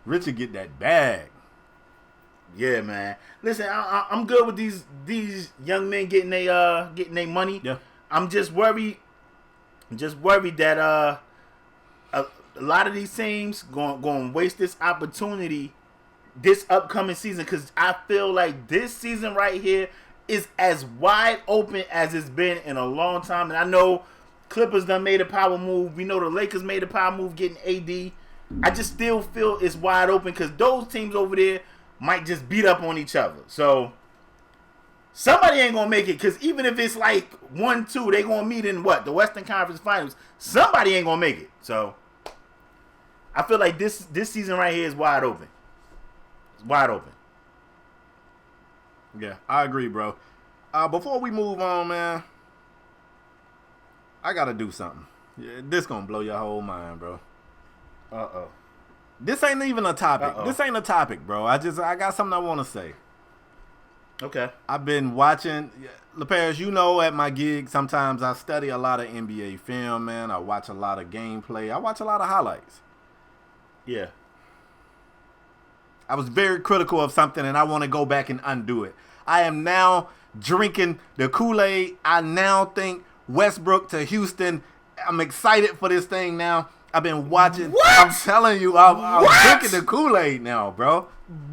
Rich will get that bag. Yeah, man. Listen, I'm good with these young men getting their money. Yeah. I'm just worried that a lot of these teams going to waste this opportunity this upcoming season, because I feel like this season right here is as wide open as it's been in a long time. And I know Clippers done made a power move. We know the Lakers made a power move getting AD. I just still feel it's wide open because those teams over there might just beat up on each other. So somebody ain't going to make it, because even if it's like 1-2, they going to meet in what? The Western Conference Finals. Somebody ain't going to make it. So I feel like this season right here is wide open. It's wide open. Yeah, I agree, bro. Before we move on, man, I got to do something. Yeah, this going to blow your whole mind, bro. Uh-oh. This ain't even a topic. This ain't a topic, bro. I got something I want to say. Okay. I've been watching, LePage, you know, at my gig, sometimes I study a lot of NBA film, man. I watch a lot of gameplay. I watch a lot of highlights. Yeah. I was very critical of something, and I want to go back and undo it. I am now drinking the Kool-Aid. I now think Westbrook to Houston. I'm excited for this thing now. I've been watching. What? I'm telling you, I'm drinking the Kool-Aid now, bro.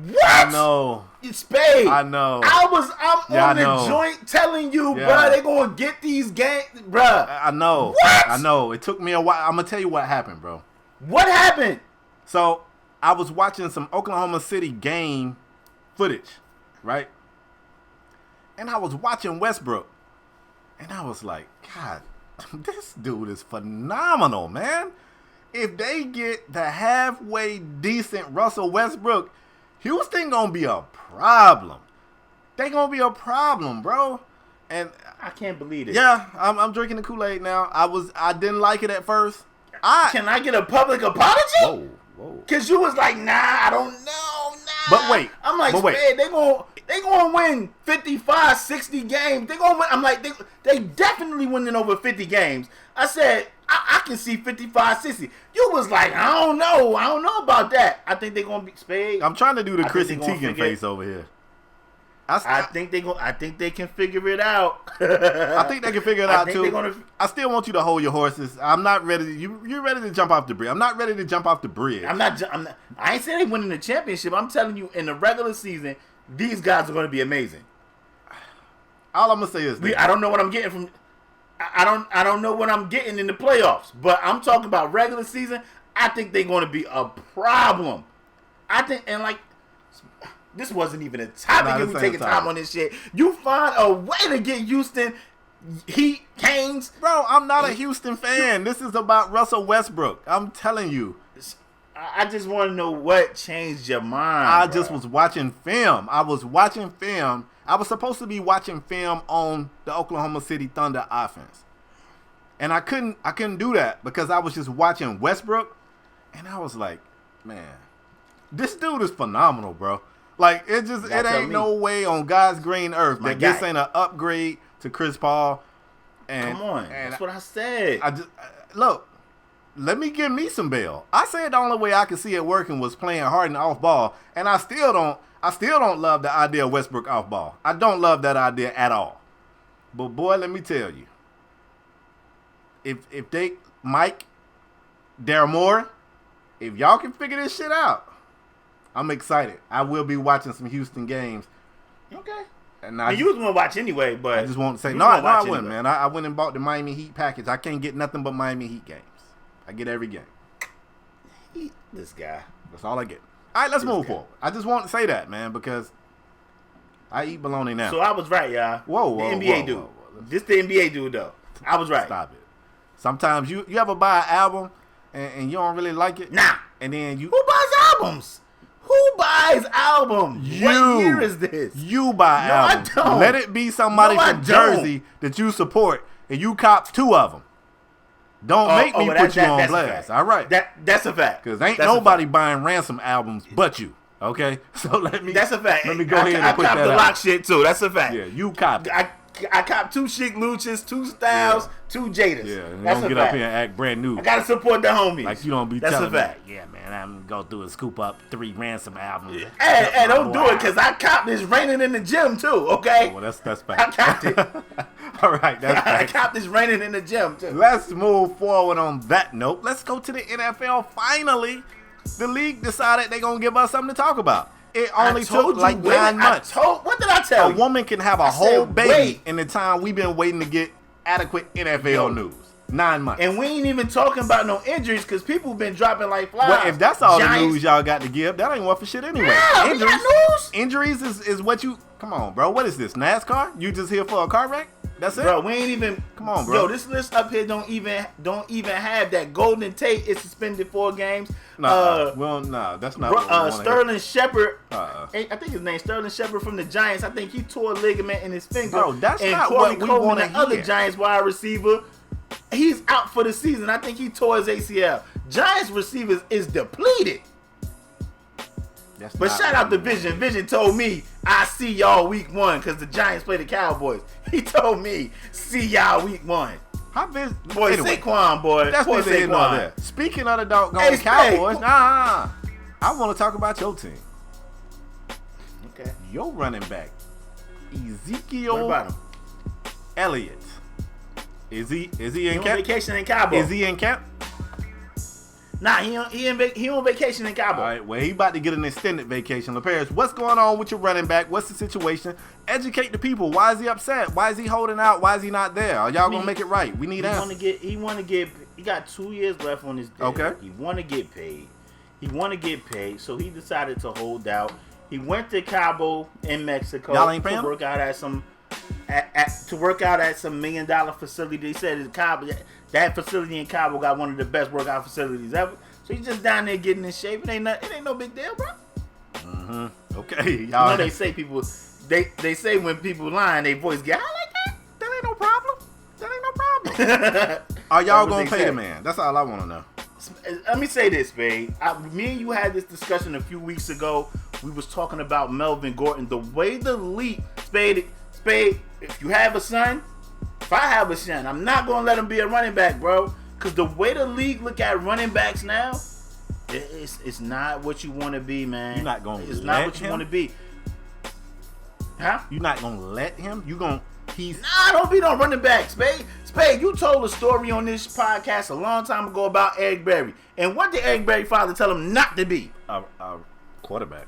What? I know. It's Spade. I know. I'm on the joint telling you, bro, they going to get these games, bro. I know. What? I know. It took me a while. I'm going to tell you what happened, bro. What happened? So, I was watching some Oklahoma City game footage, right? And I was watching Westbrook. And I was like, God, this dude is phenomenal, man. If they get the halfway decent Russell Westbrook, Houston gonna be a problem. They gonna be a problem, bro. And I can't believe it. Yeah, I'm drinking the Kool-Aid now. I didn't like it at first. Can I get a public apology? Whoa. Cause you was like, nah, I don't know, nah. But wait. I'm like, man, they gonna win 55, 60 games. They gonna win. I'm like, they definitely winning over 50 games. I said, I can see 55, 60. You was like, I don't know about that. I think they gonna be Spade. I'm trying to do the Chrissy Teigen face over here. I think they can figure it out. I think they can figure it out too. I still want you to hold your horses. I'm not ready. You're ready to jump off the bridge. I'm not ready to jump off the bridge. I'm not. I ain't saying they winning the championship. I'm telling you, in the regular season, these guys are going to be amazing. All I'm gonna say is I don't know what I'm getting from. I don't know what I'm getting in the playoffs, but I'm talking about regular season. I think they're going to be a problem. I think, and like, this wasn't even a topic. If we taking time on this shit, you find a way to get Houston Heat, Canes. Bro, I'm not a Houston fan. This is about Russell Westbrook. I'm telling you. I just want to know what changed your mind. I just was watching film. I was supposed to be watching film on the Oklahoma City Thunder offense. And I couldn't do that because I was just watching Westbrook. And I was like, man, this dude is phenomenal, bro. Like, it ain't no way on God's green earth that this ain't an upgrade to Chris Paul. And, come on, that's what I said. Look, let me give me some bail. I said the only way I could see it working was playing Harden off ball, and I still don't love the idea of Westbrook off ball. I don't love that idea at all. But boy, let me tell you, if they Mike, Daryl Moore, if y'all can figure this shit out, I'm excited. I will be watching some Houston games. Okay. And you was gonna watch anyway, but I just want to say I wouldn't, man. I went and bought the Miami Heat package. I can't get nothing but Miami Heat games. I get every game. This guy. That's all I get. All right, let's move forward. I just want to say that, man, because I eat bologna now. So I was right, y'all. Whoa, the NBA dude. This the NBA dude, though. I was right. Stop it. Sometimes you ever buy an album and you don't really like it? Nah. And then who buys albums? Who buys albums? What year is this? You buy albums. I don't. Let it be somebody from Jersey that you support, and you cop 2 of them. Don't make me put you on blast. All right. That's a fact. Because ain't nobody buying Ransom albums but you. Okay? So let me. That's a fact. Let me go ahead and put that out. I cop the lock shit too. That's a fact. Yeah, you cop it. I cop 2 Chic Luchas, 2 Styles, 2 Jadas. Yeah, that's don't a get fact. up here and act brand new. I gotta support the homies. Like you don't be that's telling a fact. me, yeah, man, I'm gonna go through and scoop up 3 Ransom albums. Hey, don't do it, because I copped this raining in the gym too, okay? Oh, well, that's fact. I copped it. All right, that's fact. I copped this raining in the gym too. Let's move forward on that note. Let's go to the NFL. Finally, the league decided they're gonna give us something to talk about. It only took like 9 months. What did I tell you? A woman can have a whole baby in the time we've been waiting to get adequate NFL news. 9 months. And we ain't even talking about no injuries because people been dropping like flies. Well, if that's all the news y'all got to give, that ain't worth for shit anyway. Yeah, injuries, we got news. Injuries is what you... Come on, bro. What is this, NASCAR? You just here for a car wreck? That's it? Bro, we ain't even... Come on, bro. Yo, this list up here don't even have that. Golden Tate is suspended 4 games. That's not what Sterling Shepard. I think his name's Sterling Shepard from the Giants. I think he tore a ligament in his finger. Bro, that's and not Corey what we Coleman, want to the hear. other Giants wide receiver, he's out for the season. I think he tore his ACL. Giants receivers is depleted. But shout out to Vision. Vision told me, I see y'all week 1 because the Giants play the Cowboys. He told me, see y'all week 1. Boy, anyway, Saquon, boy. That's what they know there. Speaking of the doggone Cowboys, I want to talk about your team. Okay. Your running back, Ezekiel What about him? Elliott. Is he in camp? On vacation in Cabo. Is he in camp? Nah, he on vacation in Cabo. All right, well, he about to get an extended vacation. LaParis, what's going on with your running back? What's the situation? Educate the people. Why is he upset? Why is he holding out? Why is he not there? Are y'all gonna make it right? We need answers. He got 2 years left on his deal. Okay. He want to get paid. So he decided to hold out. He went to Cabo in Mexico Y'all ain't paying to him? work out at some $1 million facility. They said it's Cabo. That facility in Cabo got one of the best workout facilities ever. So he's just down there getting in shape. It ain't no big deal, bro. Okay, y'all. You know they say people. They say when people lying, they voice get high like that. That ain't no problem. Are y'all gonna pay the man? That's all I want to know. Let me say this, Spade. Me and you had this discussion a few weeks ago. We was talking about Melvin Gordon. The way the league, Spade. If you have a son, if I have a son, I'm not gonna let him be a running back, bro. Cause the way the league look at running backs now, it's not what you want to be, man. You're not gonna. It's not what you want to be. Huh? You're not gonna let him. Nah, don't be no running back, Spade. Spade, you told a story on this podcast a long time ago about Eric Berry. And what did Eric Berry father tell him not to be? A quarterback.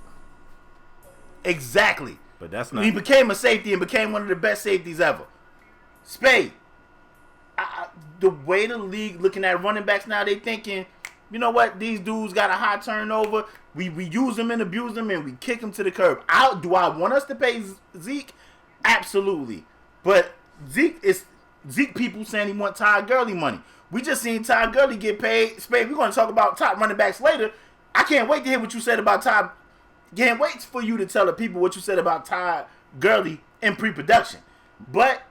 Exactly. But that's not. He became a safety and became one of the best safeties ever. Spade. The way the league looking at running backs now, they thinking, you know what? These dudes got a high turnover. We use them and abuse them and we kick them to the curb. Do I want us to pay Zeke? Absolutely. But Zeke people saying he want Todd Gurley money. We just seen Todd Gurley get paid. Spade, we're going to talk about top running backs later. I can't wait to hear what you said about Todd. Can't wait for you to tell the people what you said about Todd Gurley in pre-production. But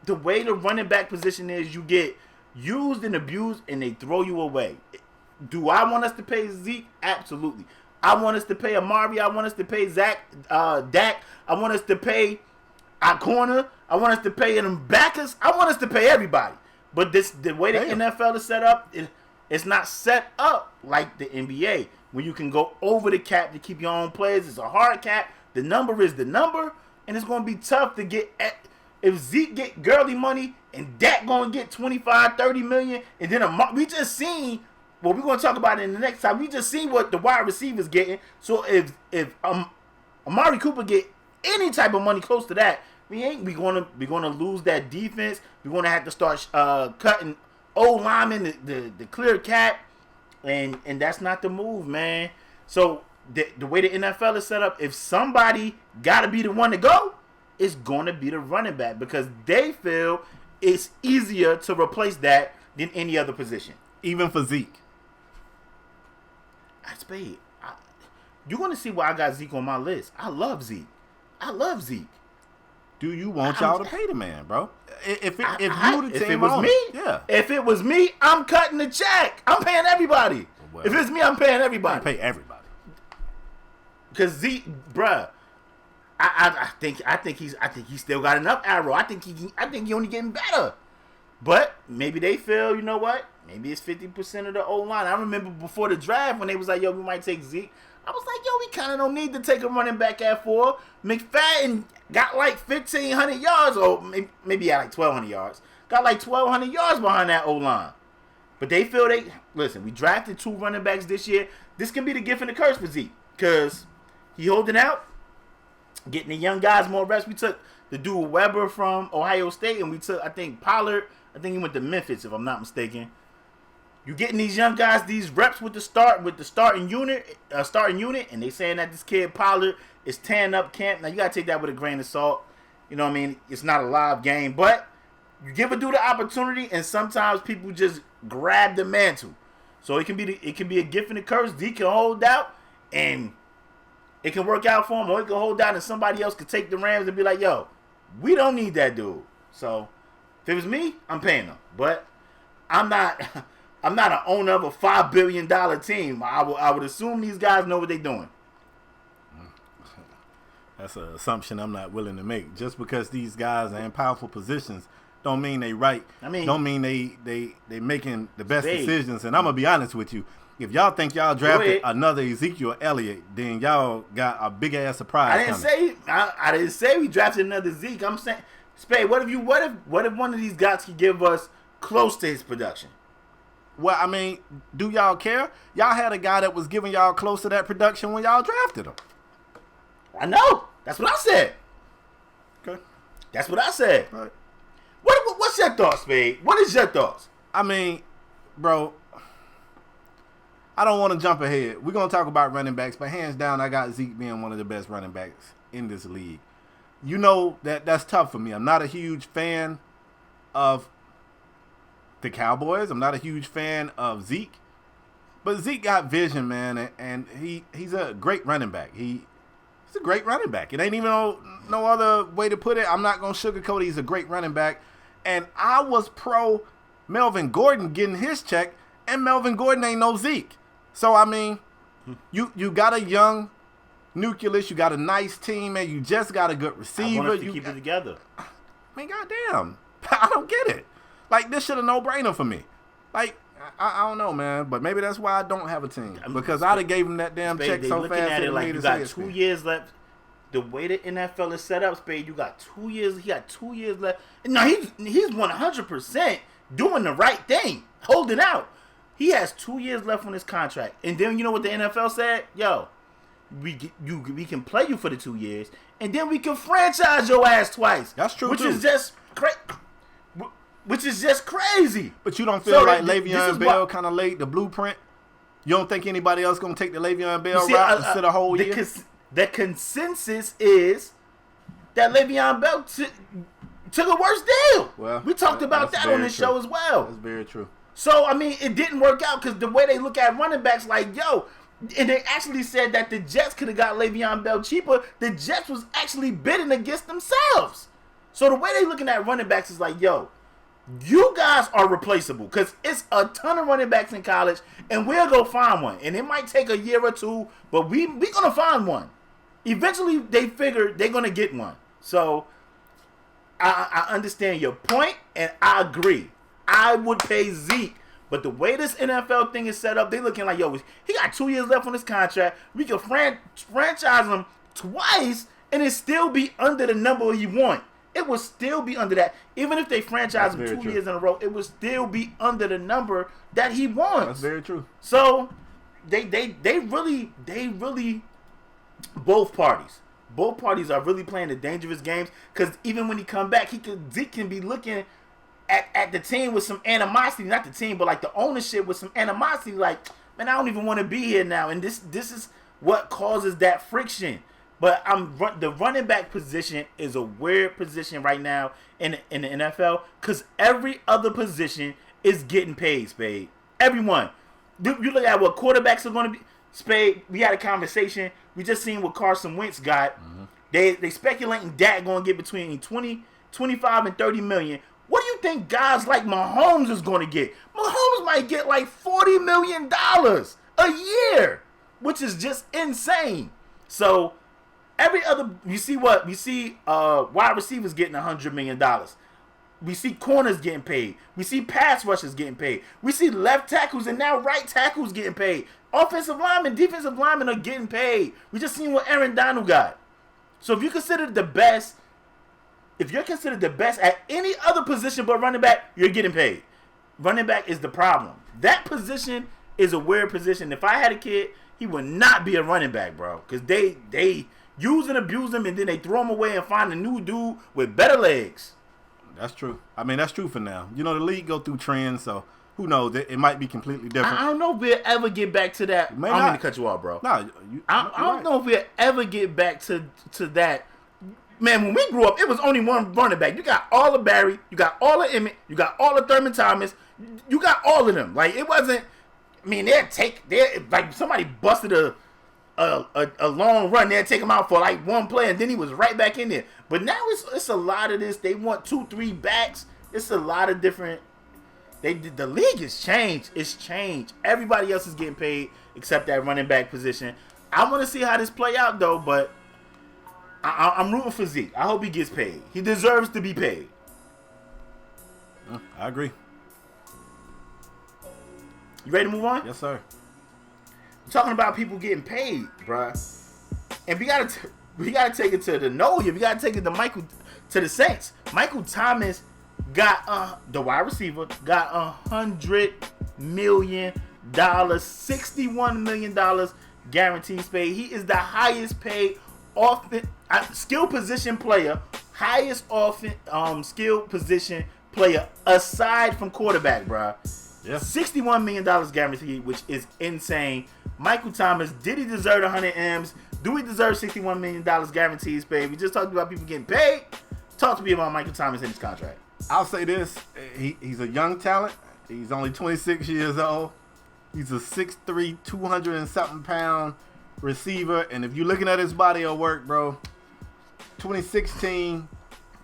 the way the running back position is, you get used and abused and they throw you away. Do I want us to pay Zeke? Absolutely. I want us to pay Amari. I want us to pay Dak. I want us to pay our corner. I want us to pay them backers. I want us to pay everybody. But the way the NFL is set up, it's not set up like the NBA, where you can go over the cap to keep your own players. It's a hard cap. The number is the number, and it's going to be tough to get if Zeke get Gurley money and Dak going to get 25, 30 million, and then we just seen, well, we're going to talk about it in the next time. We just seen what the wide receivers getting. So if Amari Cooper get any type of money close to that, we're going to lose that defense. We're going to have to start cutting old linemen, the clear cap, and that's not the move, man. So the way the NFL is set up, if somebody got to be the one to go, it's going to be the running back, because they feel it's easier to replace that than any other position. Even for Zeke. You're going to see why I got Zeke on my list. I love Zeke. Do you want y'all to pay the man, bro? If it was me, I'm cutting the check. I'm paying everybody. Well, if it's me, I'm paying everybody. Pay everybody. Because Zeke, bruh, I think he's still got enough arrow. I think he only getting better. But maybe they feel, you know what? Maybe it's 50% of the old line. I remember before the draft when they was like, yo, we might take Zeke. I was like, yo, we kind of don't need to take a running back at 4. McFadden got like 1,500 yards, or maybe he had like 1,200 yards. Got like 1,200 yards behind that O-line. But they feel listen, we drafted 2 running backs this year. This can be the gift and the curse for Zeke, because he holding out, getting the young guys more reps. We took the dude Weber from Ohio State, and we took, I think, Pollard. I think he went to Memphis, if I'm not mistaken. You getting these young guys these reps with the starting unit, and they saying that this kid Pollard is tearing up camp. Now you gotta take that with a grain of salt. You know what I mean? It's not a live game, but you give a dude the opportunity, and sometimes people just grab the mantle. So it can be a gift and a curse. Zeke can hold out, and it can work out for him, or it can hold out, and somebody else could take the Rams and be like, "Yo, we don't need that dude." So if it was me, I'm paying them, but I'm not. I'm not an owner of a $5 billion team. I would assume these guys know what they're doing. That's an assumption I'm not willing to make. Just because these guys are in powerful positions don't mean they right. Don't mean they making the best decisions. And I'm going to be honest with you. If y'all think y'all drafted another Ezekiel Elliott, then y'all got a big-ass surprise I didn't say we drafted another Zeke. I'm saying, Spade, what if one of these guys could give us close to his production? Well, I mean, do y'all care? Y'all had a guy that was giving y'all close to that production when y'all drafted him. I know. That's what I said. Okay. That's what I said. All right. What's your thoughts, Spade? What is your thoughts? I mean, bro, I don't want to jump ahead. We're going to talk about running backs, but hands down, I got Zeke being one of the best running backs in this league. You know that's tough for me. I'm not a huge fan of the Cowboys. I'm not a huge fan of Zeke, but Zeke got vision, man, and he's a great running back. He's a great running back. It ain't even no other way to put it. I'm not gonna sugarcoat it. He's a great running back, and I was pro Melvin Gordon getting his check, and Melvin Gordon ain't no Zeke. So I mean, you got a young nucleus, you got a nice team, and you just got a good receiver. I want us to keep it together. I mean, goddamn, I don't get it. Like, this shit a no-brainer for me. Like, I don't know, man, but maybe that's why I don't have a team, because I'd have gave him that damn check so fast. Looking at it like you got 2 years left. The way the NFL is set up, Spade, you got 2 years. He got 2 years left. No, he's 100% doing the right thing, holding out. He has 2 years left on his contract, and then you know what the NFL said? Yo, we can play you for the 2 years, and then we can franchise your ass twice. That's true, which is just crazy. But you don't feel like Le'Veon Bell kind of laid the blueprint? You don't think anybody else going to take the Le'Veon Bell route instead of a whole year? The consensus is that Le'Veon Bell took a worse deal. Well, we talked about that on this show as well. That's very true. So, I mean, it didn't work out because the way they look at running backs, like, yo, and they actually said that the Jets could have got Le'Veon Bell cheaper. The Jets was actually bidding against themselves. So the way they looking at running backs is like, yo, You guys are replaceable because it's a ton of running backs in college, and we'll go find one. And it might take a year or two, but we're going to find one. Eventually, they figure they're going to get one. So, I understand your point, and I agree. I would pay Zeke, but the way this NFL thing is set up, they looking like, yo, he got 2 years left on his contract. We can franchise him twice, and it still be under the number he want. It would still be under that. Even if they franchise him 2 years in a row, it would still be under the number that he wants. That's very true. So they really both parties are really playing the dangerous games, because even when he come back, Zeke can be looking at the team with some animosity, not the team, but like the ownership with some animosity, like, man, I don't even want to be here now. And this is what causes that friction. But the running back position is a weird position right now in the NFL, because every other position is getting paid, Spade. Everyone. You look at what quarterbacks are going to be. Spade, we had a conversation. We just seen what Carson Wentz got. Mm-hmm. They speculating Dak going to get between 25 and 30 million. What do you think guys like Mahomes is going to get? Mahomes might get like $40 million a year, which is just insane. So every other, we see wide receivers getting $100 million. We see corners getting paid. We see pass rushers getting paid. We see left tackles and now right tackles getting paid. Offensive linemen, defensive linemen are getting paid. We just seen what Aaron Donald got. So if you're considered the best at any other position but running back, you're getting paid. Running back is the problem. That position is a weird position. If I had a kid, he would not be a running back, bro. Because they use and abuse him, and then they throw him away and find a new dude with better legs. That's true. I mean, that's true for now. You know, the league go through trends, so who knows? It might be completely different. I don't know if we'll ever get back to that. I don't mean to cut you off, bro. No, I don't know if we'll ever get back to that. Man, when we grew up, it was only one running back. You got all of Barry, you got all of Emmett, you got all of Thurman Thomas, you got all of them. Like, it wasn't. I mean, like somebody busted a long run, they'd take him out for like one play, and then he was right back in there. But now it's a lot of this. They want 2-3 backs. It's a lot of different. The league has changed. It's changed. Everybody else is getting paid except that running back position. I want to see how this play out though, but I'm rooting for Zeke. I hope he gets paid. He deserves to be paid. I agree. You ready to move on? Yes, sir. We're talking about people getting paid, bruh. And we gotta take it to the know here. We gotta take it to the Saints. Michael Thomas got the wide receiver got $100 million, $61 million guaranteed paid. He is the highest paid skill position player, highest skill position player aside from quarterback, bruh. Yeah. $61 million guaranteed, which is insane. Michael Thomas, did he deserve 100 M's? Do we deserve $61 million guaranteed paid? We just talked about people getting paid. Talk to me about Michael Thomas and his contract. I'll say this. He's a young talent. He's only 26 years old. He's a 6'3", 200 and something pound receiver. And if you're looking at his body of work, bro, 2016,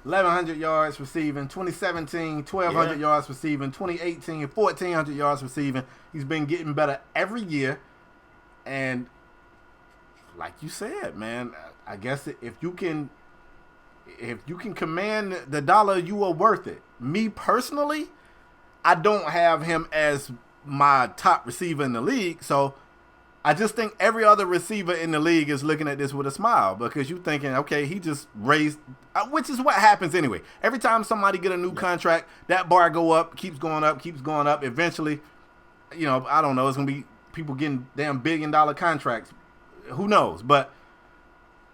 1,100 yards receiving. 2017, 1,200 yards receiving. 2018, 1,400 yards receiving. He's been getting better every year. And like you said, man, I guess if you can command the dollar, you are worth it. Me personally, I don't have him as my top receiver in the league, so I just think every other receiver in the league is looking at this with a smile, because you're thinking, okay, he just raised, which is what happens anyway. Every time somebody get a new contract, that bar go up, keeps going up. Eventually, you know, I don't know, it's going to be people getting damn $1 billion contracts. Who knows? But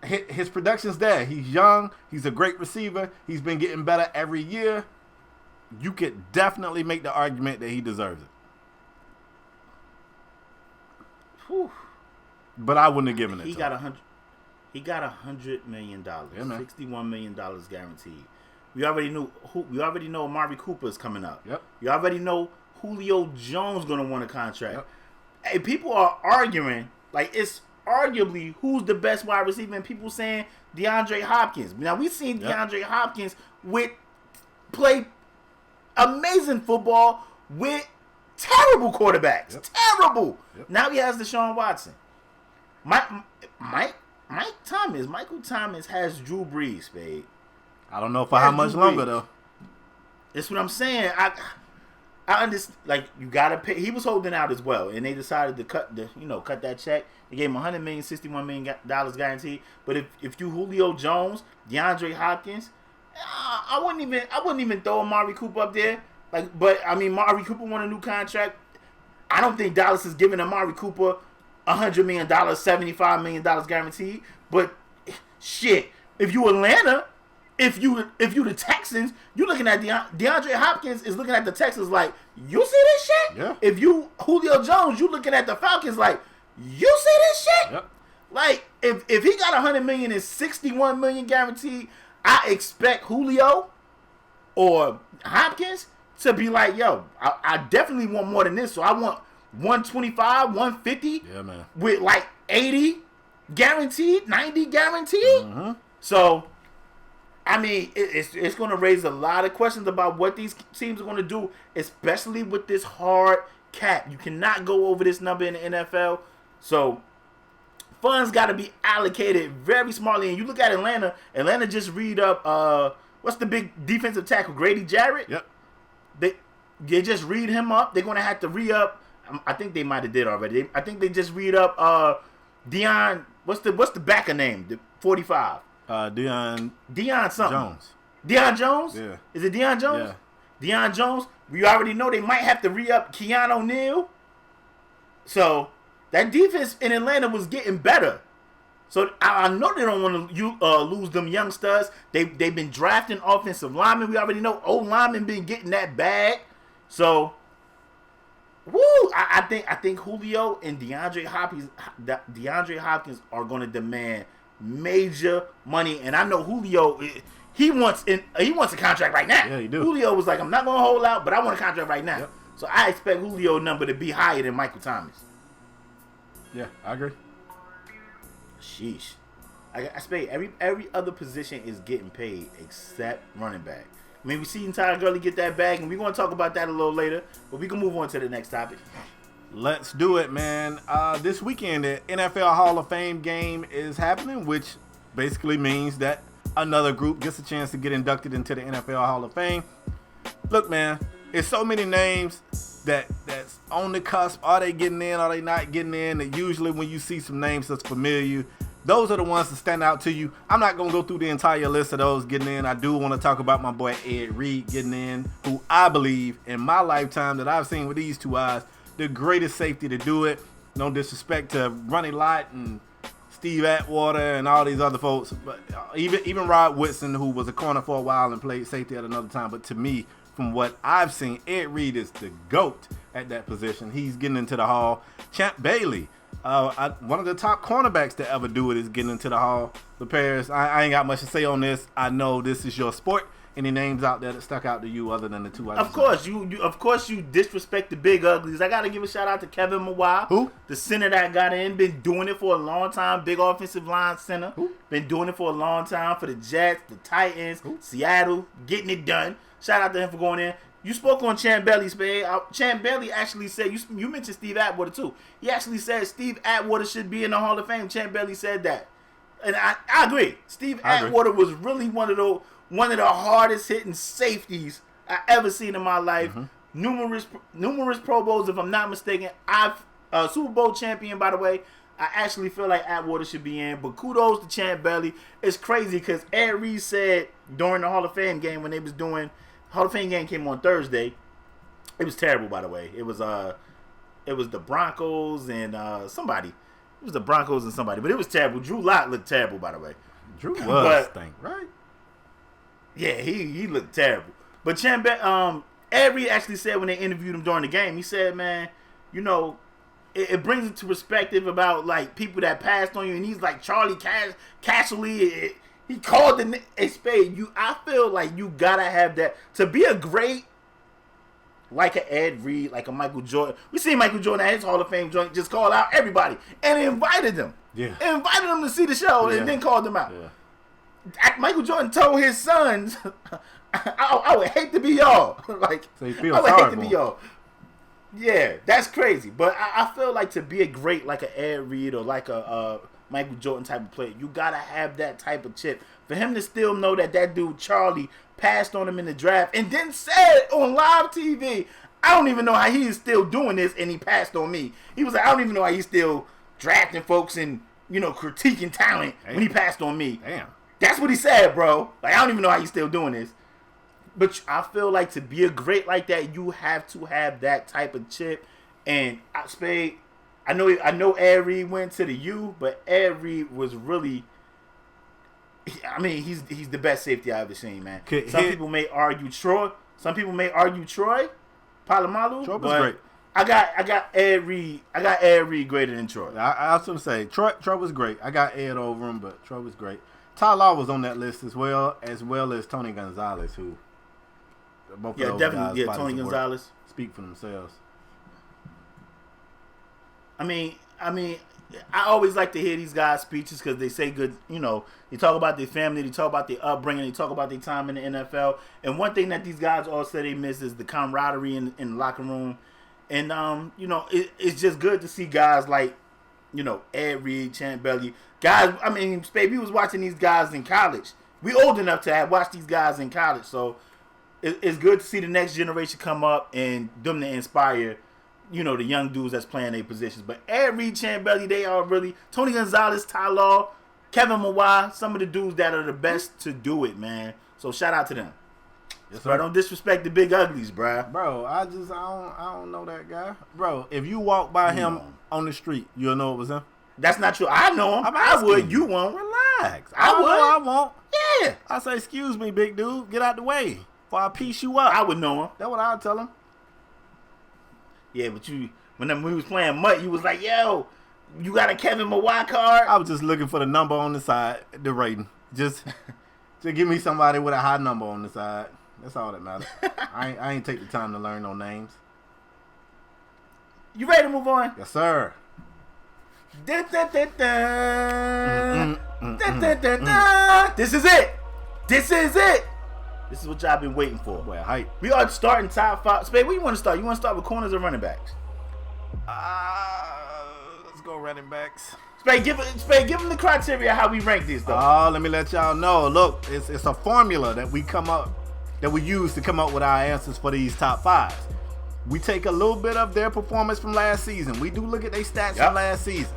his production's there. He's young. He's a great receiver. He's been getting better every year. You could definitely make the argument that he deserves it. Whew. But I wouldn't have given it He to got him. $100 million. Yeah, man. $61 million guaranteed. We already know Amari Cooper is coming up. Yep. You already know Julio Jones going to want a contract. Yep. Hey, people are arguing, like, it's arguably who's the best wide receiver, and people saying DeAndre Hopkins. Now, we've seen DeAndre Hopkins play amazing football with terrible quarterbacks. Yep. Terrible. Yep. Now he has Deshaun Watson. Michael Thomas has Drew Brees, Spade. I don't know for how much longer though. That's what I'm saying. I understand. Like, you gotta pay. He was holding out as well, and they decided to cut that check. They gave him $100 million, $61 million guaranteed. But if you Julio Jones, DeAndre Hopkins, I wouldn't even throw Amari Cooper up there. Like, but I mean, Amari Cooper won a new contract. I don't think Dallas is giving Amari Cooper $100 million, $75 million guaranteed. But shit, if you Atlanta, if you the Texans, you looking at DeAndre Hopkins is looking at the Texans like, you see this shit? Yeah. If you Julio Jones, you looking at the Falcons like, you see this shit? Yep. Like, if he got $100 million and $61 million guaranteed, I expect Julio or Hopkins to be like, yo, I definitely want more than this. So I want 125, 150 with like 80 guaranteed, 90 guaranteed. Mm-hmm. So, I mean, it's going to raise a lot of questions about what these teams are going to do, especially with this hard cap. You cannot go over this number in the NFL. So, funds got to be allocated very smartly. And you look at Atlanta. Atlanta just read up, what's the big defensive tackle, Grady Jarrett? Yep. They just read him up. They're going to have to re-up. I think they might have did already. I think they just read up Deion. What's the backer name? The 45. Deion something. Jones. Deion Jones? Yeah. Is it Deion Jones? Yeah. Deion Jones. We already know they might have to re-up Keanu O'Neal. So that defense in Atlanta was getting better. So I know they don't want to lose them young studs. They've been drafting offensive linemen. We already know O-linemen been getting that bag. So, woo! I think Julio and DeAndre Hopkins are going to demand major money, and I know Julio. He wants a contract right now. Yeah, he do. Julio was like, I'm not going to hold out, but I want a contract right now. Yep. So I expect Julio's number to be higher than Michael Thomas. Yeah, I agree. Sheesh. I Spade, every other position is getting paid except running back. I mean, we seen Ty Gurley get that bag, and we're going to talk about that a little later. But we can move on to the next topic. Let's do it, man. This weekend, the NFL Hall of Fame game is happening, which basically means that another group gets a chance to get inducted into the NFL Hall of Fame. Look, man, it's so many names that's on the cusp. Are they getting in? Are they not getting in? And usually when you see some names that's familiar, those are the ones that stand out to you. I'm not going to go through the entire list of those getting in. I do want to talk about my boy Ed Reed getting in, who I believe in my lifetime that I've seen with these two eyes, the greatest safety to do it. No disrespect to Ronnie Lott and Steve Atwater and all these other folks, but even Rod Woodson, who was a corner for a while and played safety at another time. But to me, from what I've seen, Ed Reed is the GOAT at that position. He's getting into the Hall. Champ Bailey, one of the top cornerbacks to ever do it, is getting into the Hall. The Paris, I ain't got much to say on this. I know this is your sport. Any names out there that stuck out to you other than the two? Of course, you disrespect the big uglies. I gotta give a shout out to Kevin Mawai, who the center that got in, been doing it for a long time. Big offensive line center, been doing it for a long time for the Jets, the Titans, Seattle, getting it done. Shout out to him for going in. You spoke on Champ Bailey, Spade. Champ Bailey actually said, you mentioned Steve Atwater too. He actually said Steve Atwater should be in the Hall of Fame. Champ Bailey said that. And I agree. Steve Atwater was really one of the hardest hitting safeties I ever seen in my life. Mm-hmm. Numerous Pro Bowls, if I'm not mistaken. I've Super Bowl champion, by the way. I actually feel like Atwater should be in, but kudos to Champ Bailey. It's crazy because Ed Reed said during the Hall of Fame game when they was doing Hall of Fame game came on Thursday. It was terrible, by the way. It was the Broncos and somebody. It was the Broncos and somebody, but it was terrible. Drew Lock looked terrible, by the way. Drew was stink, right? Yeah, he looked terrible. But Ed Reed actually said when they interviewed him during the game, he said, man, you know, it brings it to perspective about like people that passed on you, and he's like Charlie Casserly. He called a Spade. I feel like you gotta have that to be a great, like an Ed Reed, like a Michael Jordan. We see Michael Jordan at his Hall of Fame joint just call out everybody and invited them. Yeah, invited them to see the show and then called them out. Yeah. Michael Jordan told his sons, I would hate to be y'all. Like, So you feel I would sorry hate to be for y'all. Yeah, that's crazy. But I feel like to be a great, like a Ed Reed or like a Michael Jordan type of player, you gotta have that type of chip. For him to still know that dude Charlie passed on him in the draft and then said on live TV, I don't even know how he is still doing this, and he passed on me. He was like, I don't even know how he's still drafting folks and, critiquing talent when he passed on me. Damn. That's what he said, bro. Like, I don't even know how he's still doing this. But I feel like to be a great like that, you have to have that type of chip. And Spade, I know Ed Reed went to the U, but Ed Reed was really, I mean, he's the best safety I've ever seen, man. Some people may argue Troy. Polamalu. Troy was great. I got Ed Reed. I got Ed Reed greater than Troy. I was going to say, Troy was great. I got Ed over him, but Troy was great. Ty Law was on that list as well as Tony Gonzalez, who both of those definitely. guys Tony Gonzalez speak for themselves. I mean, I always like to hear these guys' speeches because they say good, they talk about their family, they talk about their upbringing, they talk about their time in the NFL. And one thing that these guys all say they miss is the camaraderie in the locker room. And, it's just good to see guys like, Ed Reed, Champ Belly. Guys, I mean, Spade, we was watching these guys in college. We old enough to have watched these guys in college. So it's good to see the next generation come up and them to inspire, the young dudes that's playing their positions. But Ed Reed, Champ Belly, they are really, Tony Gonzalez, Ty Law, Kevin Mawai, some of the dudes that are the best to do it, man. So shout out to them. Yes, bro, don't disrespect the big uglies, bro. Bro, I don't know that guy. Bro, if you walk by him on the street, you'll know it was him. That's not true. I know him. I would. You won't. Relax. I would. I won't. Yeah. I say, excuse me, big dude. Get out the way before I piece you up. I would know him. That's what I'd tell him. Yeah, but when we was playing Mutt, you was like, yo, you got a Kevin Mawai card? I was just looking for the number on the side, the rating. Just give me somebody with a high number on the side. That's all that matters. I ain't take the time to learn no names. You ready to move on? Yes, sir. This is it. This is what y'all been waiting for. Well, hype. We are starting top 5. Spade, where you want to start? You want to start with corners or running backs? Let's go running backs. Spade, give them the criteria how we rank these though. Let me let y'all know. Look, it's a formula that we use to come up with our answers for these top 5s. We take a little bit of their performance from last season. We do look at their stats from last season.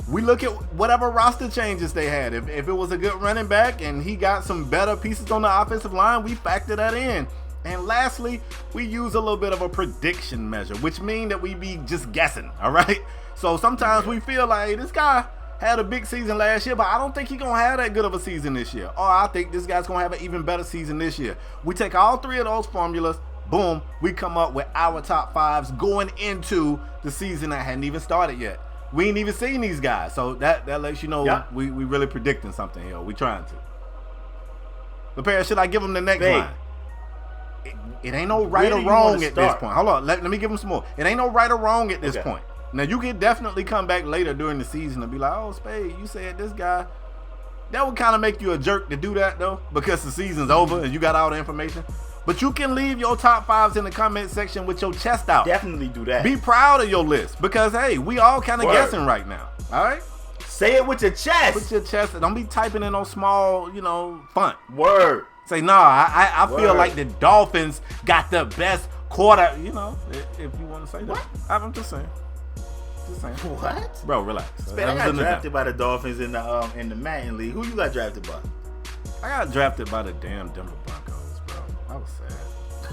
We look at whatever roster changes they had. If it was a good running back and he got some better pieces on the offensive line, we factor that in. And lastly, we use a little bit of a prediction measure, which means that we be just guessing, all right? So sometimes we feel like, hey, this guy had a big season last year, but I don't think he's going to have that good of a season this year. Or I think this guy's going to have an even better season this year. We take all 3 of those formulas, boom, we come up with our top 5s going into the season that hadn't even started yet. We ain't even seen these guys, so that lets you know we really predicting something here. We trying to. But Perry, should I give them the next line? It ain't no right or wrong at this point. Hold on, let me give them some more. It ain't no right or wrong at this point. Now, you can definitely come back later during the season and be like, oh, Spade, you said this guy. That would kind of make you a jerk to do that, though, because the season's over and you got all the information. But you can leave your top 5s in the comment section with your chest out. Definitely do that. Be proud of your list because, hey, we all kind of guessing right now. All right? Say it with your chest. With your chest. Don't be typing in no small, font. Word. Say, I feel like the Dolphins got the best quarter. If you want to say that. What? I'm just saying. What? Bro, relax. Spade, I got drafted by the Dolphins in the Madden League. Who you got drafted by? I got drafted by the damn Denver Broncos, bro. I was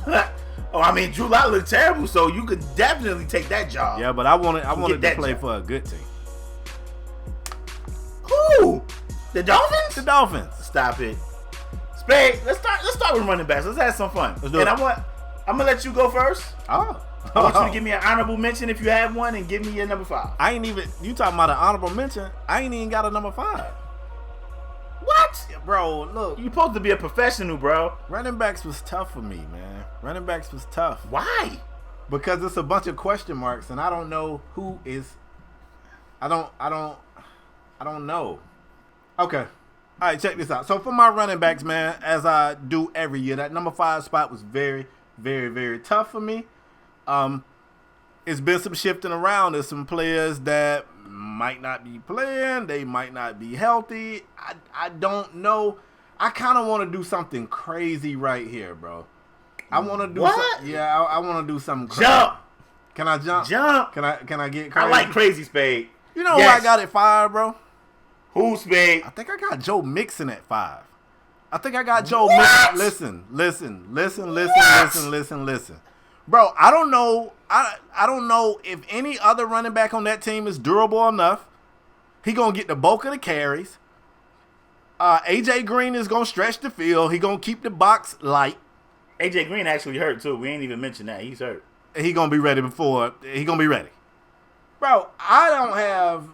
sad. Oh, I mean, Drew Lock looked terrible, so you could definitely take that job. Yeah, but I wanted to play for a good team. Who? The Dolphins? The Dolphins. Stop it. Spade, let's start with running backs. Let's have some fun. Let's do it. I'm gonna let you go first. Oh. I want you to give me an honorable mention if you have one, and give me your number 5. You talking about an honorable mention? I ain't even got a number 5. What? Bro, look. You supposed to be a professional, bro. Running backs was tough for me, man. Running backs was tough. Why? Because it's a bunch of question marks, and I don't know who is. I don't know. Okay. All right, check this out. So for my running backs, man, as I do every year, that number 5 spot was very, very, very tough for me. It's been some shifting around. There's some players that might not be playing. They might not be healthy. I don't know. I kind of want to do something crazy right here, bro. I want to do something. Yeah, I want to do something crazy. Jump. Can I jump? Jump. Can I get crazy? I like crazy, Spade. You know who I got at 5, bro? Who, Spade? I think I got Joe Mixon at 5. I think I got Joe Mixon. Listen. Bro, I don't know. I don't know if any other running back on that team is durable enough. He gonna get the bulk of the carries. AJ Green is gonna stretch the field. He gonna keep the box light. AJ Green actually hurt too. We ain't even mentioned that. He's hurt. He gonna be ready he gonna be ready. Bro, I don't have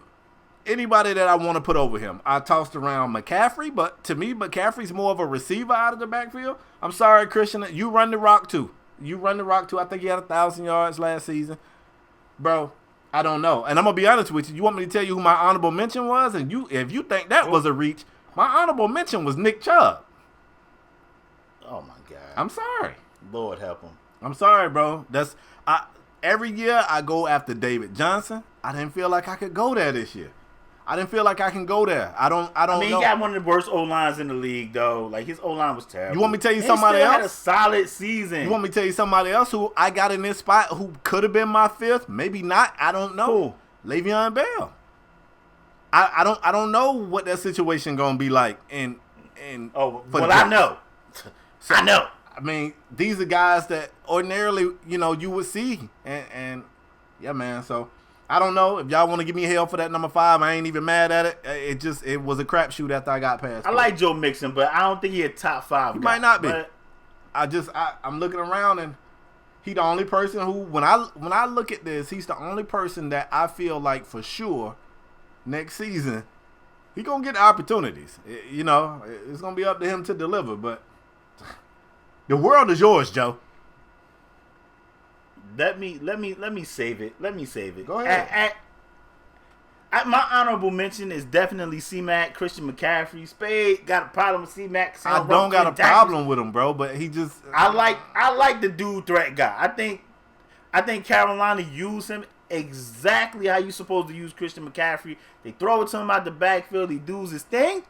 anybody that I want to put over him. I tossed around McCaffrey, but to me, McCaffrey's more of a receiver out of the backfield. I'm sorry, Christian. You run the rock too. I think he had 1,000 yards last season. Bro, I don't know. And I'm going to be honest with you. You want me to tell you who my honorable mention was? And if you think that was a reach, my honorable mention was Nick Chubb. Oh, my God. I'm sorry. Lord help him. I'm sorry, bro. Every year I go after David Johnson. I didn't feel like I could go there this year. I didn't feel like I can go there. I don't know. He got one of the worst O-lines in the league, though. Like, his O-line was terrible. You want me to tell you somebody else? He had a solid season. You want me to tell you somebody else who I got in this spot who could have been my 5th? Maybe not. I don't know. Who? Le'Veon Bell. I don't know what that situation gonna be like. I know. I know. I mean, these are guys that ordinarily, you would see, and yeah, man. So I don't know if y'all want to give me hell for that number 5. I ain't even mad at it. It was a crapshoot after I got past. I like Joe Mixon, but I don't think he a top 5 guy. He might not be. I'm looking around and he the only person who, when I look at this, he's the only person that I feel like for sure next season he gonna get opportunities. It's gonna be up to him to deliver. But the world is yours, Joe. Let me save it. Go ahead. My honorable mention is definitely C-Mac, Christian McCaffrey. Spade got a problem with C-Mac. I don't got a problem with him, bro, but he just I like the dude threat guy. I think Carolina used him exactly how you supposed to use Christian McCaffrey. They throw it to him out the backfield, he does his thing,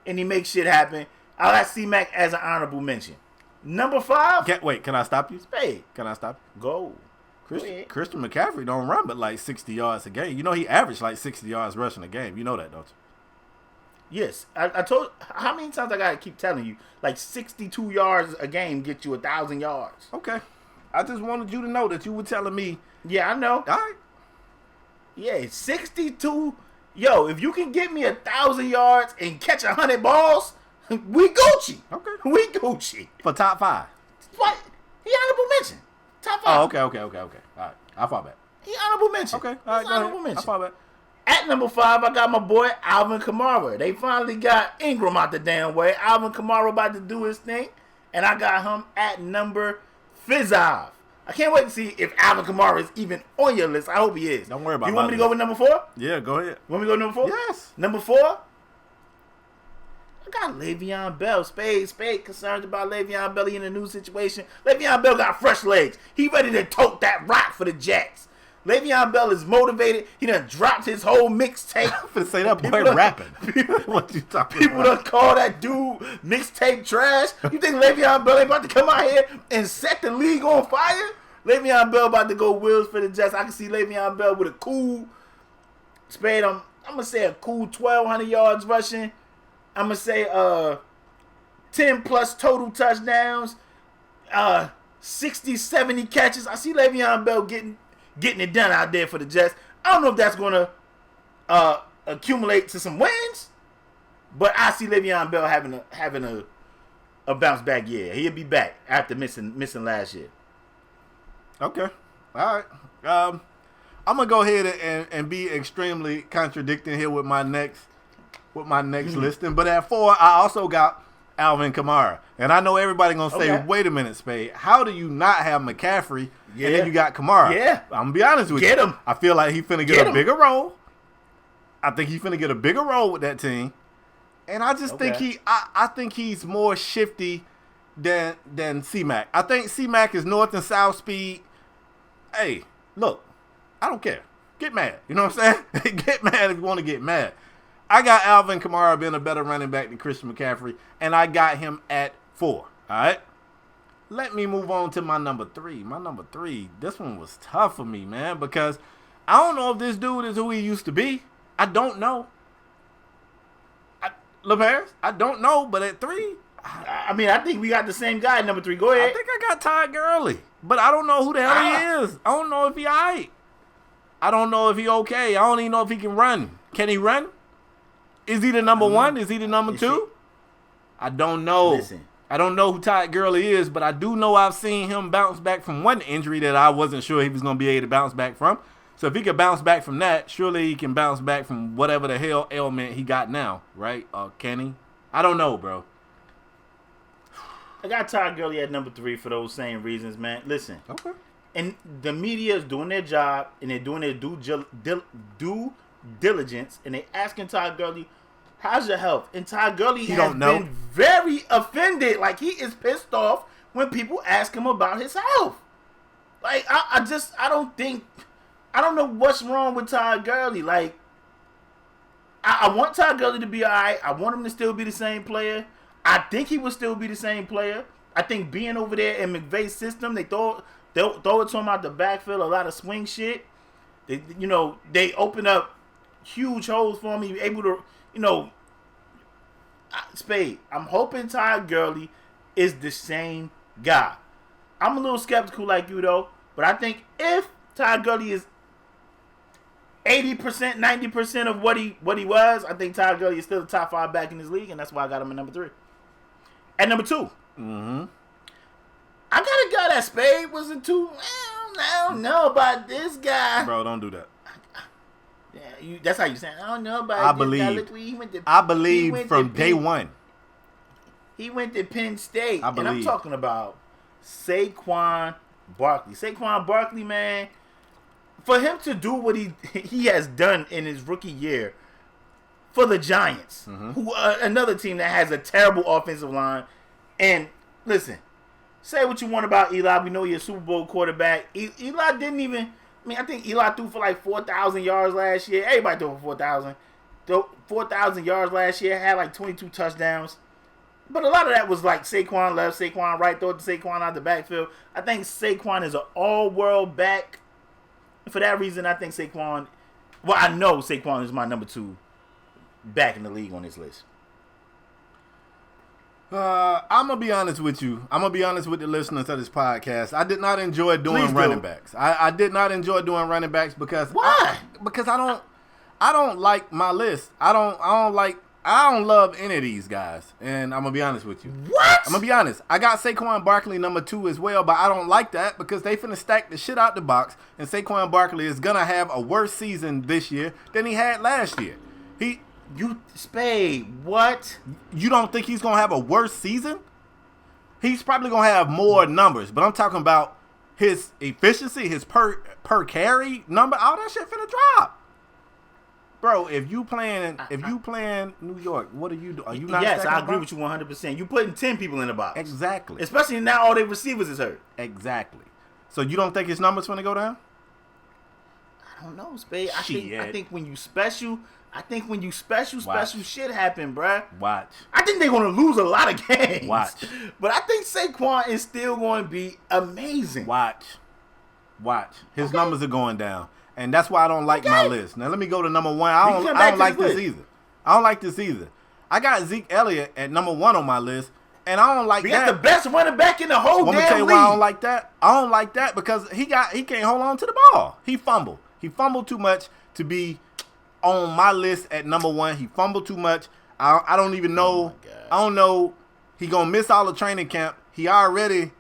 and he makes shit happen. I like C-Mac as an honorable mention. Number 5. Can I stop you? Spade. Can I stop you? Go. Christian McCaffrey don't run but like 60 yards a game. He averaged like 60 yards rushing a game. You know that, don't you? Yes. I told how many times I gotta keep telling you? Like 62 yards a game get you 1,000 yards. Okay. I just wanted you to know that you were telling me. Yeah, I know. All right. Yeah, 62. Yo, if you can get me 1,000 yards and catch 100 balls, we Gucci. Okay. We Gucci. For top 5. What? He honorable mention. Top 5. Oh, okay. All right. I fall back. He honorable mention. Okay. All right, He's honorable mention. I fall back. At number 5, I got my boy Alvin Kamara. They finally got Ingram out the damn way. Alvin Kamara about to do his thing. And I got him at number 5. I can't wait to see if Alvin Kamara is even on your list. I hope he is. Don't worry about it. You want me to go with number 4? Yeah, go ahead. Want me to go with number 4? Yes. Number 4? I got Le'Veon Bell. Spade concerned about Le'Veon Bell in a new situation. Le'Veon Bell got fresh legs. He ready to tote that rock for the Jets. Le'Veon Bell is motivated. He done dropped his whole mixtape. I'm finna say that boy rapping. What you talking People about? done call that dude mixtape trash. You think Le'Veon Bell ain't about to come out here and set the league on fire? Le'Veon Bell about to go wheels for the Jets. I can see Le'Veon Bell with a cool Spade. I'm going to say a cool 1,200 yards rushing. I'm going to say 10 plus total touchdowns, 60, 70 catches. I see Le'Veon Bell getting it done out there for the Jets. I don't know if that's going to accumulate to some wins, but I see Le'Veon Bell having a bounce back year. He'll be back after missing last year. Okay. All right. I'm going to go ahead and be extremely contradicting here with my next listing. But at 4, I also got Alvin Kamara. And I know everybody going to say, wait a minute, Spade. How do you not have McCaffrey and then you got Kamara? Yeah. I'm going to be honest with you. Get him. I feel like he finna get a bigger role. I think he finna get a bigger role with that team. And I just think I think he's more shifty than C-Mac. I think C-Mac is north and south speed. Hey, look, I don't care. Get mad. You know what I'm saying? Get mad if you want to get mad. I got Alvin Kamara being a better running back than Christian McCaffrey, and I got him at 4. All right? Let me move on to my number 3. My number 3, this one was tough for me, man, because I don't know if this dude is who he used to be. I don't know. LeParis, I don't know, but at 3, I mean, I think we got the same guy at number 3. Go ahead. I think I got Todd Gurley, but I don't know who the hell he is. I don't know if he all right. I don't know if he okay. I don't even know if he can run. Can he run? Is he the number 1? Is he the number 2? I don't know. Listen. I don't know who Todd Gurley is, but I do know I've seen him bounce back from one injury that I wasn't sure he was going to be able to bounce back from. So if he could bounce back from that, surely he can bounce back from whatever the hell ailment he got now, right? Can he? I don't know, bro. I got Todd Gurley at number 3 for those same reasons, man. Listen. Okay. And the media is doing their job, and they're doing their due diligence, and they're asking Todd Gurley, how's your health? And Todd Gurley has been very offended. Like, he is pissed off when people ask him about his health. Like, I don't know what's wrong with Todd Gurley. Like, I want Todd Gurley to be all right. I want him to still be the same player. I think he will still be the same player. I think being over there in McVay's system, they'll throw it to him out the backfield, a lot of swing shit. They open up huge holes for him. He's able to, Spade, I'm hoping Todd Gurley is the same guy. I'm a little skeptical like you, though. But I think if Todd Gurley is 80%, 90% of what he was, I think Todd Gurley is still the top 5 back in this league, and that's why I got him at number 3. At number 2, I got a guy that Spade was a 2. I don't know about this guy. Bro, don't do that. Yeah, that's how you say it. I don't know about this guy. Look, I believe from day one. He went to Penn State. I believe. And I'm talking about Saquon Barkley. Saquon Barkley, man, for him to do what he has done in his rookie year for the Giants, who another team that has a terrible offensive line. And listen, say what you want about Eli. We know you're a Super Bowl quarterback. Eli didn't even. I mean, I think Eli threw for like 4,000 yards last year. Everybody threw for 4,000. 4,000 yards last year. Had like 22 touchdowns. But a lot of that was like Saquon left, Saquon right, throw it to Saquon out the backfield. I think Saquon is an all-world back. For that reason, I think Saquon. Well, I know Saquon is my number 2 back in the league on this list. I'm going to be honest with you. I'm going to be honest with the listeners of this podcast. I did not enjoy doing running backs. I did not enjoy doing running backs because why? Because I don't like my list. I don't love any of these guys. And I'm going to be honest with you. What? I'm going to be honest. I got Saquon Barkley number 2 as well, but I don't like that because they finna stack the shit out the box, and Saquon Barkley is going to have a worse season this year than he had last year. Spade, what? You don't think he's going to have a worse season? He's probably going to have more numbers, but I'm talking about his efficiency, his per carry number. All that shit finna drop. Bro, if you playing New York, what are you doing? Are you not? Yes, I agree with you 100%. You putting 10 people in the box. Exactly. Especially now all their receivers is hurt. Exactly. So you don't think his numbers finna go down? I don't know, Spade. I think when you special shit happen, bruh. Watch. I think they're going to lose a lot of games. Watch. But I think Saquon is still going to be amazing. Watch. His numbers are going down. And that's why I don't like my list. Now, let me go to number 1. I don't like this either. I don't like this either. I got Zeke Elliott at number 1 on my list. And I don't like that. We got the best running back in the whole damn league. Let me tell you why I don't like that. I don't like that because he can't hold on to the ball. He fumbled. He fumbled too much to be on my list at number 1. He fumbled too much. I don't even know. I don't know. He gonna miss all the training camp. He already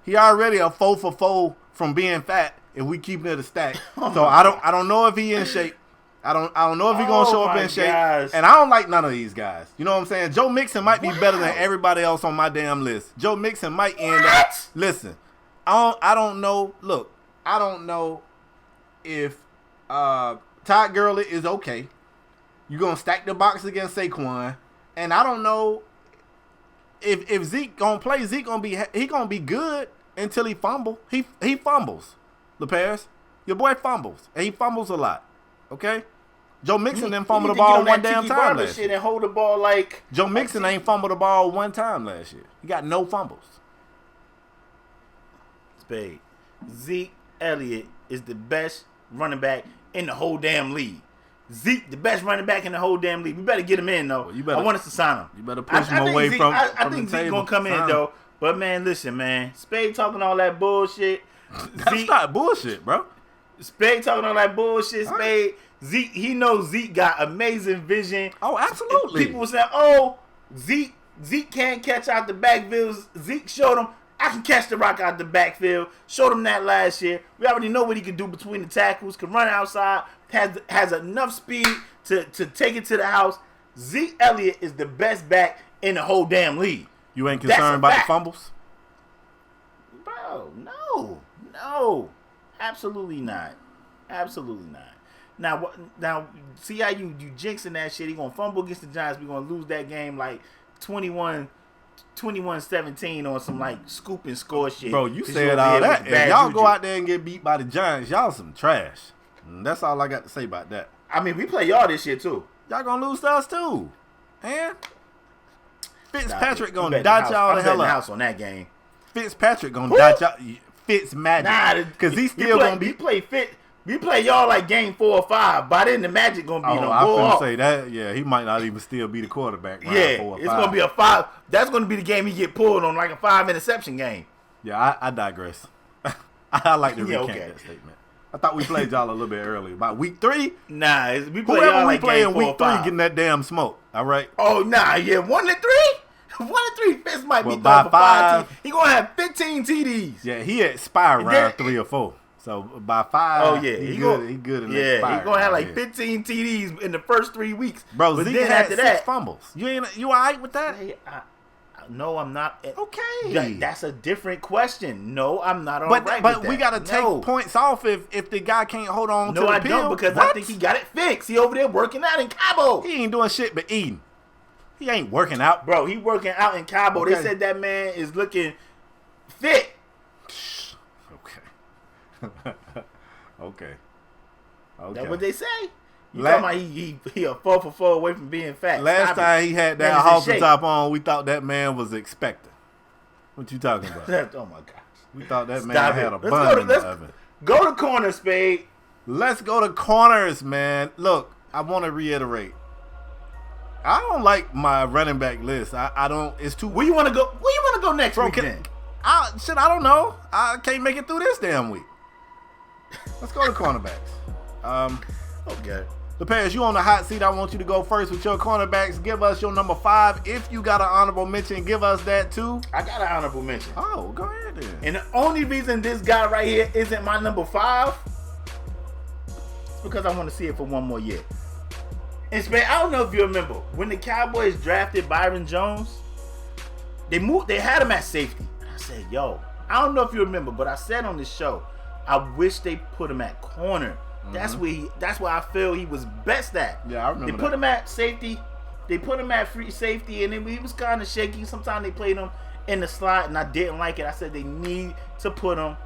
a 4 for 4 from being fat. If we keep it at a stack, so I don't know if he in shape. I don't know if he gonna show up in shape. Gosh. And I don't like none of these guys. You know what I'm saying? Joe Mixon might be better than everybody else on my damn list. Joe Mixon might end up. Listen, I don't know. Look, I don't know if Todd Gurley is okay. You're gonna stack the box against Saquon, and I don't know if Zeke gonna play. Zeke gonna be good until he fumble. He fumbles. LeParis, your boy fumbles, and he fumbles a lot. Okay, Joe Mixon didn't fumble the ball one damn time last year. And hold the ball like Joe Mixon ain't fumbled the ball one time last year. He got no fumbles. Spade. Zeke Elliott is the best running back in the whole damn league. Zeke, the best running back in the whole damn league. We better get him in, though. Well, I want us to sign him. You better push him away Zeke, from I the think table. Zeke gonna come in, though. But, man, listen, man. Spade talking all that bullshit. That's not bullshit, bro. Spade talking all that bullshit. Spade, Zeke, he knows Zeke got amazing vision. Oh, absolutely. People were saying, oh, Zeke can't catch out the backfield. Zeke showed him, I can catch the rock out the backfield. Showed him that last year. We already know what he can do between the tackles. Can run outside. Has enough speed to take it to the house. Zeke Elliott is the best back in the whole damn league. You ain't concerned about the fumbles? Bro, no. Absolutely not. Absolutely not. Now, see how you jinxing that shit. He gonna fumble against the Giants. We gonna lose that game like 21-17 on some like scoop and score shit. Bro, you said all that. If y'all go out there and get beat by the Giants, y'all some trash. And that's all I got to say about that. I mean, we play y'all this year too. Y'all gonna lose to us too. And Fitzpatrick gonna bet dodge y'all the hell the up. house on that game. Fitzpatrick gonna dodge y'all. Fitz magic. Nah, because he's still gonna be. We play y'all like game 4 or 5. By then the Magic gonna be I was say that. Yeah, he might not even still be the quarterback. Yeah, 4 or 5. It's gonna be a 5. That's gonna be the game he get pulled on, like a 5 interception game. Yeah, I digress. I like to recant that statement. I thought we played y'all a little bit early. About week 3? Nah, we play whoever y'all we like play game in 4 week or 3 5. getting that damn smoke. All right. Oh nah, yeah, 1-3. 1-3. Fitz might be by throwing for 5. He gonna have 15 TDs. Yeah, he at Spire round 3 or 4. So by 5, oh yeah, he good in that Spire. He gonna have like 15 TDs in the first 3 weeks. Bro, but Zeke then had after 6 that, fumbles. You all right with that? No, I'm not. Okay. That's a different question. No, I'm not all right with that. But we got to take points off if the guy can't hold on to the pill. No, I don't, because I think he got it fixed. He over there working out in Cabo. He ain't doing shit but eating. He ain't working out. Bro, he working out in Cabo. Okay. They said that man is looking fit. Okay. That's what they say. You talking about he a 4 for 4 away from being fat. Last time he had that halter top on, we thought that man was expecting. What you talking about? Oh my gosh. We thought that man had a bun in the oven. Go to corner, Spade. Let's go to corners, man. Look, I want to reiterate. I don't like my running back list. I don't. It's too. Where you want to go? Where you want to go next week then? I don't know. I can't make it through this damn week. Let's go to cornerbacks. Okay. LePage, you on the hot seat. I want you to go first with your cornerbacks. Give us your number 5. If you got an honorable mention, give us that too. I got an honorable mention. Oh, go ahead then. And the only reason this guy right here isn't my number 5 is because I want to see it for one more year. And Spade, I don't know if you remember when the Cowboys drafted Byron Jones, they had him at safety. I said, yo, I don't know if you remember, but I said on this show, I wish they put him at corner. Mm-hmm. That's where I feel he was best at. Yeah, I remember. They put him at safety. They put him at free safety, and then he was kind of shaky. Sometimes they played him in the slot, and I didn't like it. I said they need to put him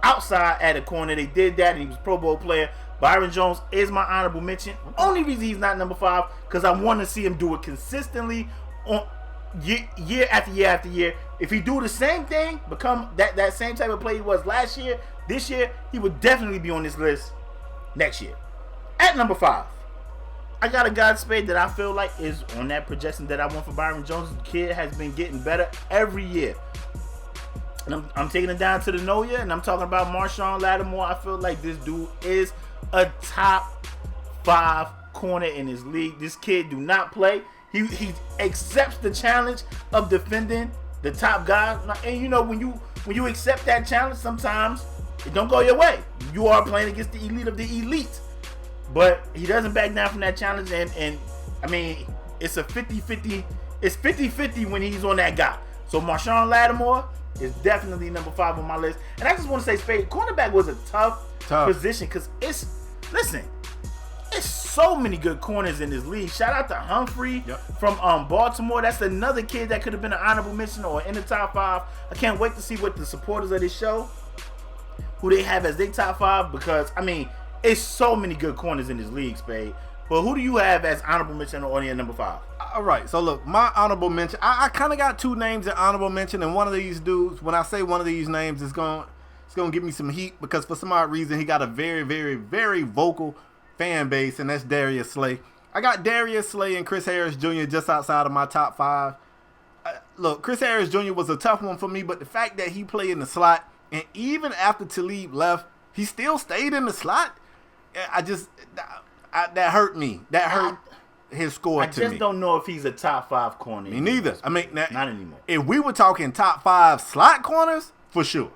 outside at a corner. They did that, and he was a Pro Bowl player. Byron Jones is my honorable mention. Only reason he's not number 5 because I want to see him do it consistently on year after year after year. If he do the same thing, become that same type of player he was last year, this year, he would definitely be on this list next year. At number 5, I got a guy, Spade, that I feel like is on that projection that I want for Byron Jones. The kid has been getting better every year. And I'm taking it down to the Noya, and I'm talking about Marshawn Lattimore. I feel like this dude is a top 5 corner in his league. This kid do not play. He accepts the challenge of defending the top guy. And you know, when you accept that challenge, sometimes it don't go your way. You are playing against the elite of the elite. But he doesn't back down from that challenge. And I mean, it's a 50-50. It's 50-50 when he's on that guy. So Marshawn Lattimore is definitely number 5 on my list. And I just want to say, Spade, cornerback was a tough position because it's There's so many good corners in this league. Shout out to Humphrey from Baltimore. That's another kid that could have been an honorable mention or in the top 5. I can't wait to see what the supporters of this show, who they have as their top 5, because, I mean, it's so many good corners in this league, Spade. But who do you have as honorable mention or in number 5? All right, so look, my honorable mention, I kind of got 2 names in honorable mention, and one of these dudes, when I say one of these names, it's going to give me some heat, because for some odd reason, he got a very, very, very vocal fan base, and that's Darius Slay. I got Darius Slay and Chris Harris Jr. just outside of my top 5. Look, Chris Harris Jr. was a tough one for me, but the fact that he played in the slot, and even after Talib left, he still stayed in the slot. That hurt me. That hurt his score to me. I just don't know if he's a top 5 corner. Me neither. I mean, not anymore. If we were talking top 5 slot corners, for sure.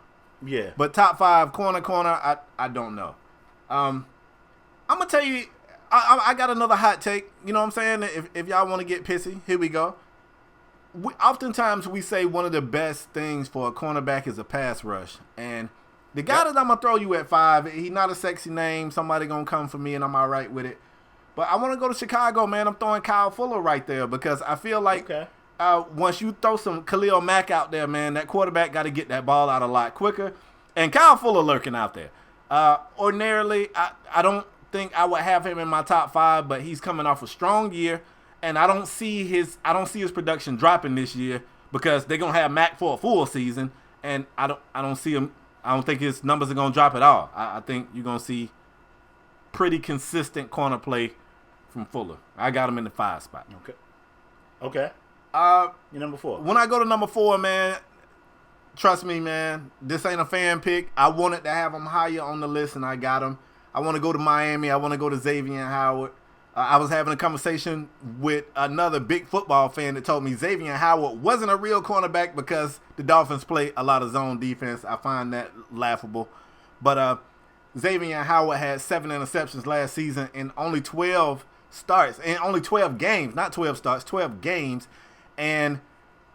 Yeah. But top 5 corner, I don't know. I'm going to tell you, I got another hot take. You know what I'm saying? If y'all want to get pissy, here we go. Oftentimes we say one of the best things for a cornerback is a pass rush. And the guy that I'm going to throw you at 5, he's not a sexy name. Somebody going to come for me and I'm all right with it. But I want to go to Chicago, man. I'm throwing Kyle Fuller right there because I feel like once you throw some Khalil Mack out there, man, that quarterback got to get that ball out a lot quicker. And Kyle Fuller lurking out there. Ordinarily, I don't think I would have him in my top 5, but he's coming off a strong year, and I don't see his production dropping this year because they're gonna have Mack for a full season, and I don't see him. I don't think his numbers are gonna drop at all. I think you're gonna see pretty consistent corner play from Fuller. I got him in the 5 spot. Okay. You're number 4. When I go to number 4, man, trust me, man, this ain't a fan pick. I wanted to have him higher on the list, and I got him. I want to go to Miami. I want to go to Xavier Howard. I was having a conversation with another big football fan that told me Xavier Howard wasn't a real cornerback because the Dolphins play a lot of zone defense. I find that laughable. But Xavier Howard had 7 interceptions last season in only 12 starts, and only 12 games, not 12 starts, 12 games. And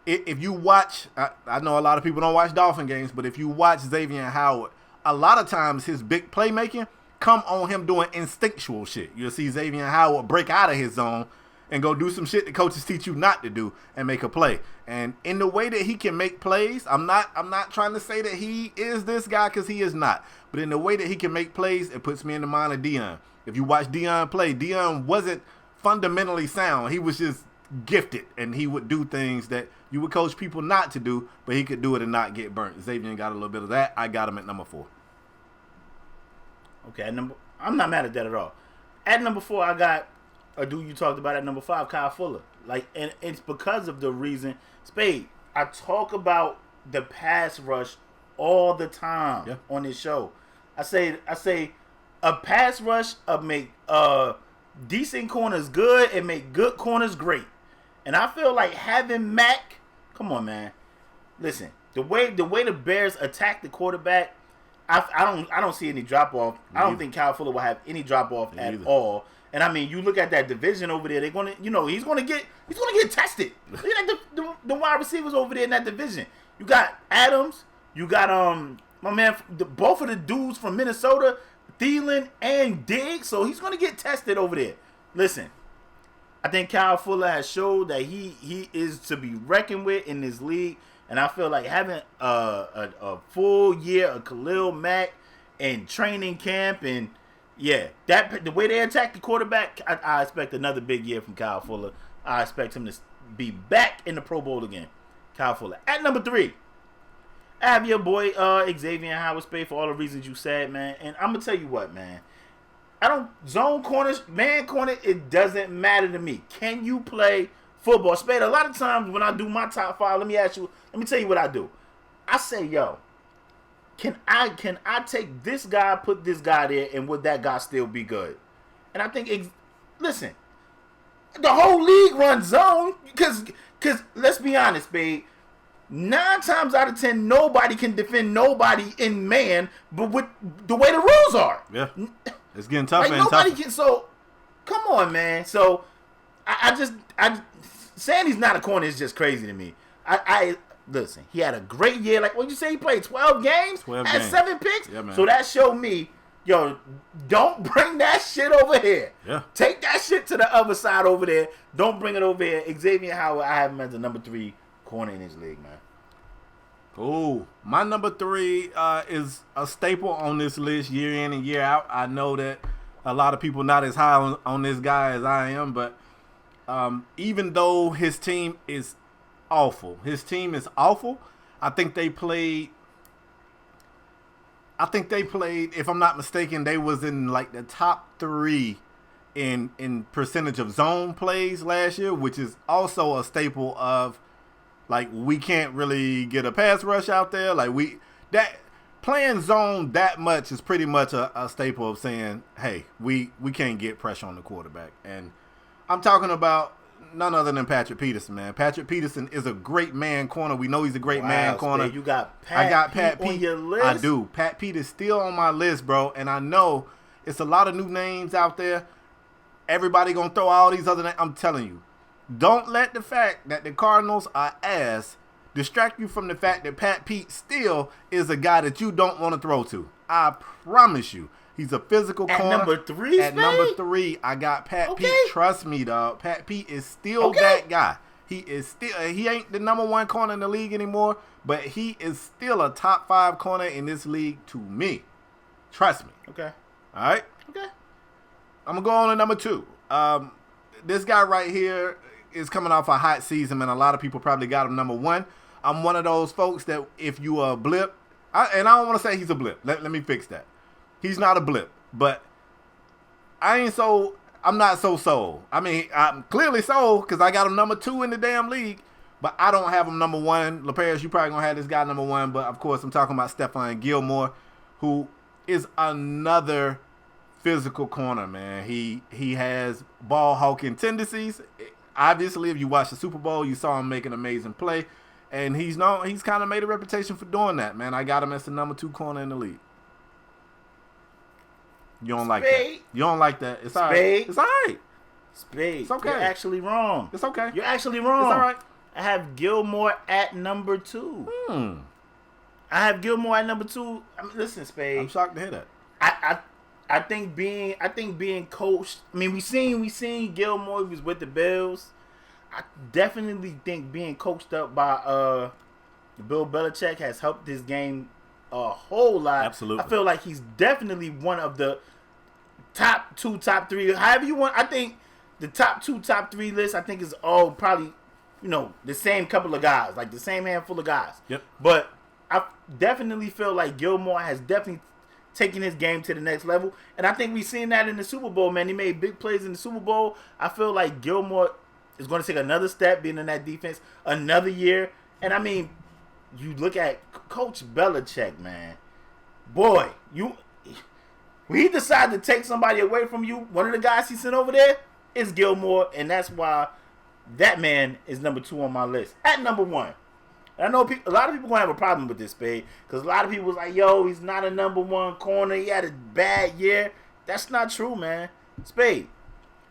if you watch, I know a lot of people don't watch Dolphin games, but if you watch Xavier Howard, a lot of times his big playmaking come on him doing instinctual shit. You'll see Xavier Howard break out of his zone and go do some shit that coaches teach you not to do and make a play. And in the way that he can make plays, I'm not trying to say that he is this guy because he is not. But in the way that he can make plays, it puts me in the mind of Deion. If you watch Deion play, Deion wasn't fundamentally sound. He was just gifted, and he would do things that you would coach people not to do, but he could do it and not get burnt. Xavier got a little bit of that. I got him at number 4. Okay, I'm not mad at that at all. At number 4, I got a dude you talked about at number 5, Kyle Fuller. And it's because of the reason, Spade, I talk about the pass rush all the time on this show. I say a pass rush make decent corners good and make good corners great. And I feel like having Mack, come on, man. Listen, the way the Bears attack the quarterback, I don't see any drop off. I don't think Kyle Fuller will have any drop off at all. And I mean, you look at that division over there. They're gonna, he's gonna get tested. Look at the wide receivers over there in that division. You got Adams. You got my man, both of the dudes from Minnesota, Thielen and Diggs. So he's gonna get tested over there. Listen, I think Kyle Fuller has showed that he is to be reckoned with in this league. And I feel like having a full year of Khalil Mack and training camp and the way they attack the quarterback, I expect another big year from Kyle Fuller. I expect him to be back in the Pro Bowl again. Kyle Fuller. At number 3, I have your boy Xavier Howard Spade for all the reasons you said, man. And I'm gonna tell you what, man. I don't zone corners, man corner. It doesn't matter to me. Can you play football? Spade, a lot of times when I do my top 5, let me tell you what I do. I say, yo, can I take this guy, put this guy there, and would that guy still be good? And I think, listen, the whole league runs zone because let's be honest, babe. 9 times out of 10, nobody can defend nobody in man, but with the way the rules are. Yeah, it's getting tougher and nobody tougher. can. So, come on, man. So, I saying he's not a corner is just crazy to me. Listen, he had a great year. Like, what'd you say? He played 12 games? 12 had games. 7 picks? Yeah, man. So that showed me yo, don't bring that shit over here. Yeah. Take that shit to the other side over there. Don't bring it over here. Xavier Howard, I have him as the number 3 corner in his league, man. Oh, my number 3 is a staple on this list year in and year out. I know that a lot of people not as high on this guy as I am, but even though his team is awful, I think they played, if I'm not mistaken, they was in like the top 3 in percentage of zone plays last year, which is also a staple of, like, we can't really get a pass rush out there. Like, playing zone that much is pretty much a staple of saying, hey, we can't get pressure on the quarterback. And I'm talking about none other than Patrick Peterson, man. Patrick Peterson is a great man corner. We know he's a great man corner. You got I got Pat Pete on your list? I do. Pat Pete is still on my list, bro. And I know it's a lot of new names out there. Everybody going to throw all these other names. I'm telling you. Don't let the fact that the Cardinals are ass distract you from the fact that Pat Pete still is a guy that you don't want to throw to. I promise you. He's a physical corner. At number 3, At number 3, I got Pat Pete. Trust me, dog. Pat Pete is still that guy. He ain't the number 1 corner in the league anymore, but he is still a top 5 corner in this league to me. Trust me. Okay. All right? Okay. I'm going to go on to number 2. This guy right here is coming off a hot season, and a lot of people probably got him number 1. I'm one of those folks that if you are a blip, and I don't want to say he's a blip. Let me fix that. He's not a blip, but I'm not so sold. I mean, I'm clearly sold because I got him number 2 in the damn league, but I don't have him number 1. LaParis, you probably going to have this guy number 1, but of course I'm talking about Stephon Gilmore, who is another physical corner, man. He has ball hawking tendencies. Obviously, if you watch the Super Bowl, you saw him make an amazing play, and he's kind of made a reputation for doing that, man. I got him as the number 2 corner in the league. You don't like that. You don't like that. It's all right. It's all right. Spade. It's okay. You're actually wrong. It's okay. You're actually wrong. It's all right. I have Gilmore at number 2. I have Gilmore at number 2. I mean, listen, Spade. I'm shocked to hear that. I think being coached. I mean, we seen Gilmore was with the Bills. I definitely think being coached up by Bill Belichick has helped this game a whole lot. Absolutely. I feel like he's definitely one of the top 2, top 3. However you want. I think the top 2, top 3 list, I think is all probably, the same couple of guys, like the same handful of guys. Yep. But I definitely feel like Gilmore has definitely taking his game to the next level. And I think we've seen that in the Super Bowl, man. He made big plays in the Super Bowl. I feel like Gilmore is going to take another step being in that defense another year. And, I mean, you look at Coach Belichick, man. Boy, when he decided to take somebody away from you, one of the guys he sent over there is Gilmore. And that's why that man is number 2 on my list. At number 1. I know a lot of people going to have a problem with this, Spade, because a lot of people was like, yo, he's not a number 1 corner. He had a bad year. That's not true, man. Spade,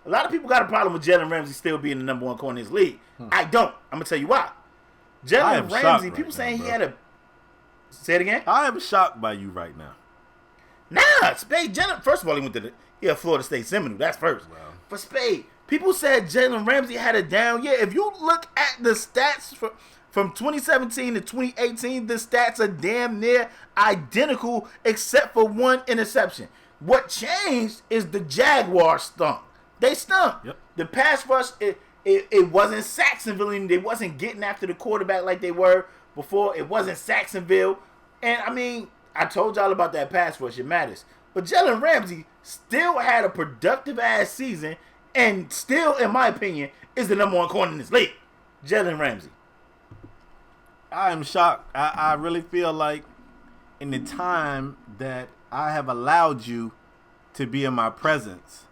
a lot of people got a problem with Jalen Ramsey still being the number 1 corner in his league. I don't. I'm going to tell you why. Jalen Ramsey, people saying he had a... Say it again? I am shocked by you right now. Nah, Spade, first of all, he had Florida State Seminole. That's first. Wow. For Spade, people said Jalen Ramsey had a down year. If you look at the stats from 2017 to 2018, the stats are damn near identical except for 1 interception. What changed is the Jaguars stunk. They stunk. Yep. The pass rush, it wasn't Saxonville. They wasn't getting after the quarterback like they were before. It wasn't Saxonville. And, I mean, I told y'all about that pass rush. It matters. But Jalen Ramsey still had a productive-ass season and still, in my opinion, is the number 1 corner in this league. Jalen Ramsey. I am shocked. I really feel like in the time that I have allowed you to be in my presence,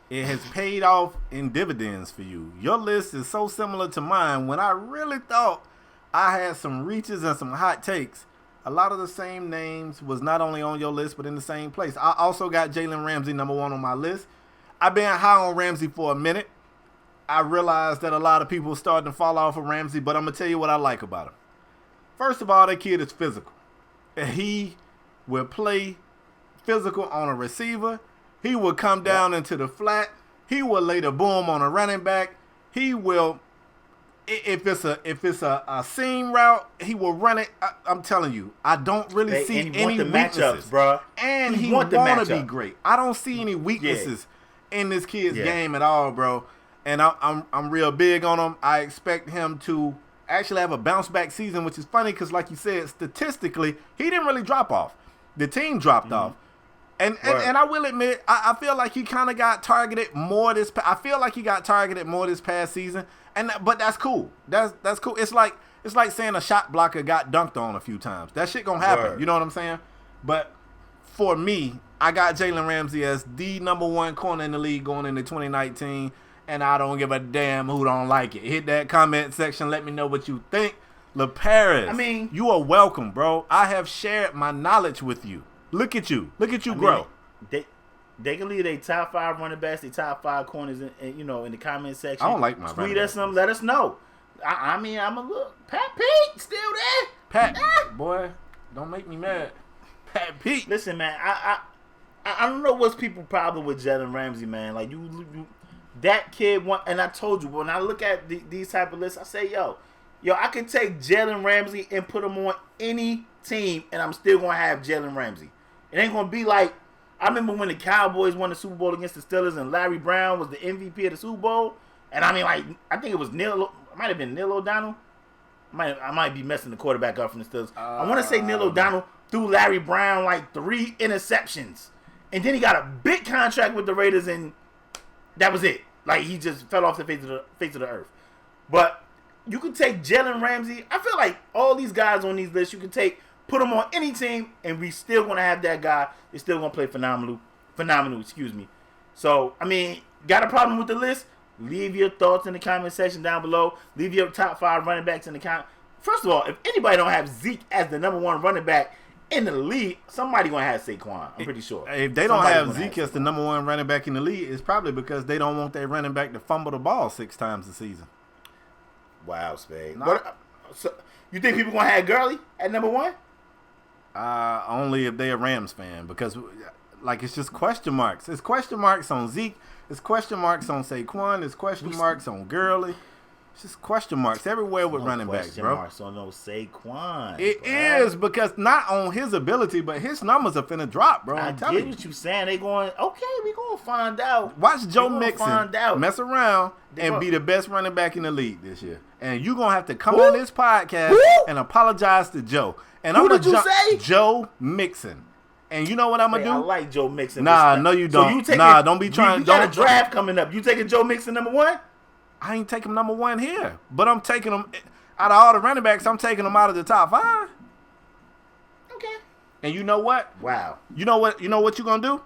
it has paid off in dividends for you. Your list is so similar to mine. When I really thought I had some reaches and some hot takes, a lot of the same names was not only on your list, but in the same place. I also got Jalen Ramsey number 1 on my list. I've been high on Ramsey for a minute. I realized that a lot of people starting to fall off of Ramsey, but I'm going to tell you what I like about him. First of all, that kid is physical. And he will play physical on a receiver. He will come down into the flat. He will lay the boom on a running back. He will, if it's a seam route, he will run it. I'm telling you, I don't really see any weaknesses, matchups, bro. And he want to be great. I don't see any weaknesses in this kid's game at all, bro. And I'm real big on him. I expect him to actually have a bounce back season, which is funny because, like you said, statistically, he didn't really drop off. The team dropped off. And I will admit, I feel like he kind of got targeted more this past season. But that's cool. That's cool. It's like saying a shot blocker got dunked on a few times. That shit gonna happen. Word. You know what I'm saying? But for me, I got Jalen Ramsey as the number 1 corner in the league going into 2019, and I don't give a damn who don't like it. Hit that comment section. Let me know what you think. LaParis, I mean, you are welcome, bro. I have shared my knowledge with you. Look at you grow. They can leave their top 5 running backs, their top 5 corners, in the comment section. I don't like my tweet us some, let us know. I'm a little Pat Pete still there. Pat, boy, don't make me mad. Pat Pete. Listen, man, I don't know what's people's problem with Jalen Ramsey, man. Like you that kid and I told you when I look at these type of lists, I say, yo, I can take Jalen Ramsey and put him on any team, and I'm still gonna have Jalen Ramsey. It ain't gonna be like I remember when the Cowboys won the Super Bowl against the Steelers and Larry Brown was the MVP of the Super Bowl. And I mean, like, I think it was Neil O'Donnell. I might be messing the quarterback up from the Steelers. I want to say Neil O'Donnell threw Larry Brown like 3 interceptions. And then he got a big contract with the Raiders, and that was it. Like, he just fell off the face of the earth. But you can take Jalen Ramsey. I feel like all these guys on these lists, you can put them on any team, and we still going to have that guy. He's still going to play phenomenal, So, I mean, got a problem with the list? Leave your thoughts in the comment section down below. Leave your top 5 running backs in the comment. First of all, if anybody don't have Zeke as the number 1 running back in the league, somebody going to have Saquon. I'm pretty sure. If they don't have Zeke as the number 1 running back in the league, it's probably because they don't want their running back to fumble the ball 6 times a season. Wow, Spade. So, you think people going to have Gurley at number 1? Only if they're a Rams fan, because like it's just question marks. It's question marks on Zeke. It's question marks on Saquon. It's question marks on Gurley. It's just question marks everywhere with running backs, bro. Question marks on no Saquon. It is because not on his ability, but his numbers are finna drop, bro. I get what you saying. They going we gonna find out. Watch Joe Mixon mess around and be the best running back in the league this year, and you gonna have to come on this podcast and apologize to Joe. And I'm gonna jump Joe Mixon. And you know what I'm gonna do? I like Joe Mixon. Nah, no you don't. So don't be trying. You got a draft coming up. You taking Joe Mixon number 1? I ain't taking him number 1 here, but I'm taking him out of all the running backs. I'm taking him out of the top 5. Okay. And you know what? Wow. You know what you're gonna do?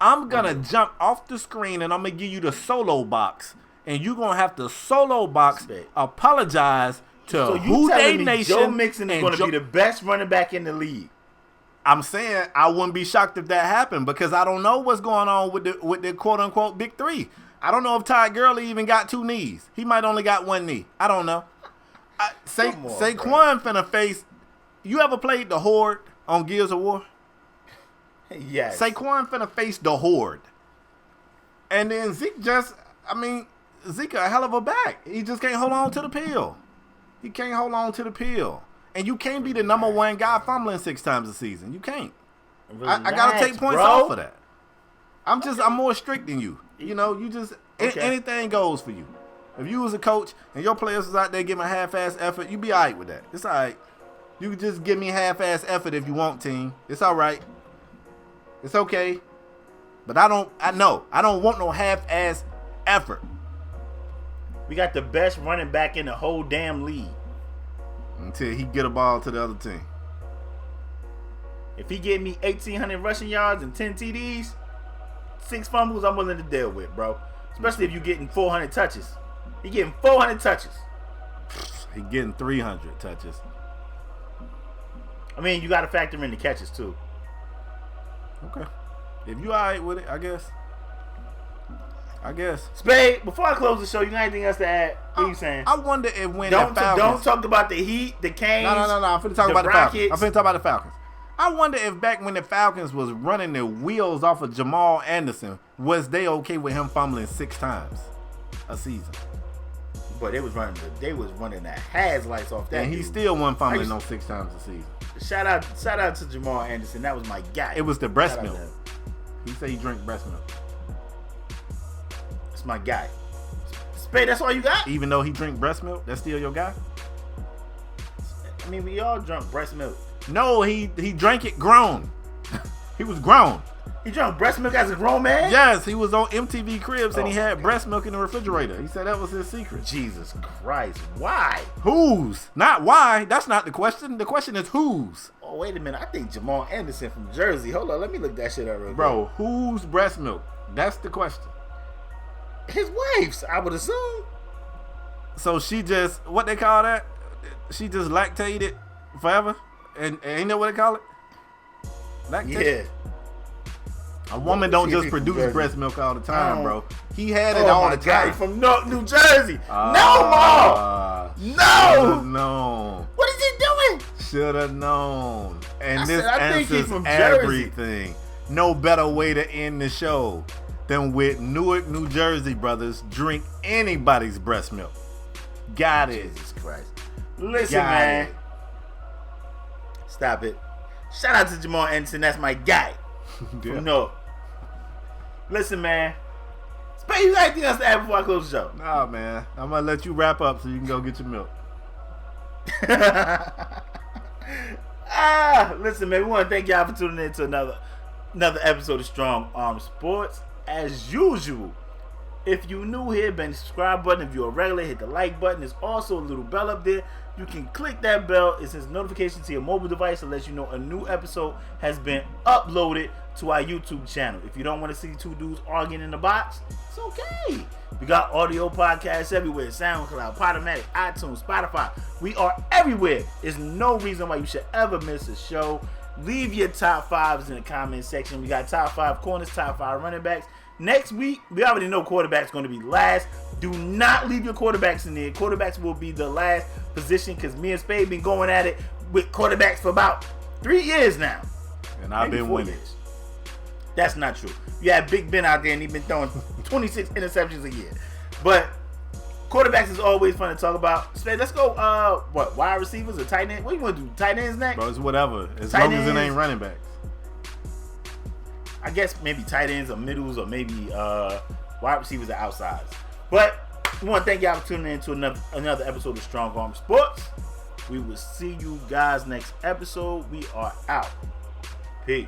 I'm gonna jump off the screen and I'm gonna give you the solo box, and you're gonna have to solo box apologize to Who Dey Nation. Joe Mixon is going to be the best running back in the league. I'm saying I wouldn't be shocked if that happened because I don't know what's going on with the quote unquote big 3. I don't know if Todd Gurley even got 2 knees. He might only got 1 knee. I don't know. Saquon finna face. You ever played the Horde on Gears of War? Yes. Saquon finna face the Horde, and then Zeke a hell of a back. He just can't hold on to the pill. He can't hold on to the pill. And you can't be the number 1 guy fumbling 6 times a season. You can't. I gotta take points off of that. I'm more strict than you. You know, you just anything goes for you. If you was a coach and your players was out there giving a half-ass effort, you be all right with that. It's all right. You can just give me half-ass effort if you want, team. It's all right. It's okay. But I don't want no half-ass effort. We got the best running back in the whole damn league. Until he get a ball to the other team. If he get me 1,800 rushing yards and 10 TDs, 6 fumbles, I'm willing to deal with, bro. Especially if you're getting 400 touches. He getting 400 touches. He getting 300 touches. I mean, you got to factor in the catches, too. Okay. If you all right with it, I guess. Spade, before I close the show, you got anything else to add? What are you saying? I wonder if when don't talk about the Heat, the Canes. No. I'm finna talk about the Falcons. I wonder if back when the Falcons was running their wheels off of Jamal Anderson, was they okay with him fumbling 6 times a season? But they was running the has lights off that. And he dude. still wasn't fumbling no 6 times a season. Shout out to Jamal Anderson. That was my guy. It was the breast Shout out milk. to him. He said he drank breast milk. It's my guy. Spade, that's all you got? Even though he drink breast milk, that's still your guy? I mean, we all drunk breast milk. No, he drank it grown. He was grown. He drank breast milk as a grown man? Yes, he was on MTV Cribs and he had breast milk in the refrigerator. He said that was his secret. Jesus Christ. Why? Whose? Not why. That's not the question. The question is whose. Oh, wait a minute. I think Jamal Anderson from Jersey. Hold on. Let me look that shit up real quick. Bro, whose breast milk? That's the question. His wife's, I would assume. So she just, what they call that? She just lactated forever? And ain't that what they call it? Lactate? Yeah. A woman don't just produce breast milk all the time, bro. He had it all the time. From New Jersey. No more. No. No. What is he doing? Should have known. And I this said, I think he's answers from Jersey. everything. No better way to end the show than with Newark, New Jersey, brothers. Drink anybody's breast milk. Got it. Jesus Christ. Listen, man. Stop it. Shout out to Jamal Anderson. That's my guy. Yeah. No. Listen, man. Spade, you got anything else to add before I close the show? Nah, man. I'm going to let you wrap up so you can go get your milk. Listen, man. We want to thank y'all for tuning in to another episode of Strong Arm Sports. As usual, if you're new here, bang the subscribe button. If you're a regular, hit the like button. There's also a little bell up there. You can click that bell. It sends notification to your mobile device to let you know a new episode has been uploaded to our YouTube channel. If you don't want to see 2 dudes arguing in the box, it's okay. We got audio podcasts everywhere. SoundCloud, ऊPodOmatic, iTunes, Spotify. We are everywhere. There's no reason why you should ever miss a show. Leave your top 5s in the comment section. We got top 5 corners, top 5 running backs. Next week, we already know quarterback's going to be last. Do not leave your quarterbacks in there. Quarterbacks will be the last position because me and Spade been going at it with quarterbacks for about 3 years now. And I've been winning. Years. That's not true. You have Big Ben out there and he's been throwing 26 interceptions a year. But quarterbacks is always fun to talk about. Spade, let's go, wide receivers or tight ends? What do you want to do? Tight ends next? Bro, it's whatever. As tight long ends, as it ain't running backs. I guess maybe tight ends or middles or maybe wide receivers or outsides. But we want to thank y'all for tuning in to another episode of Strong Arm Sports. We will see you guys next episode. We are out. Peace.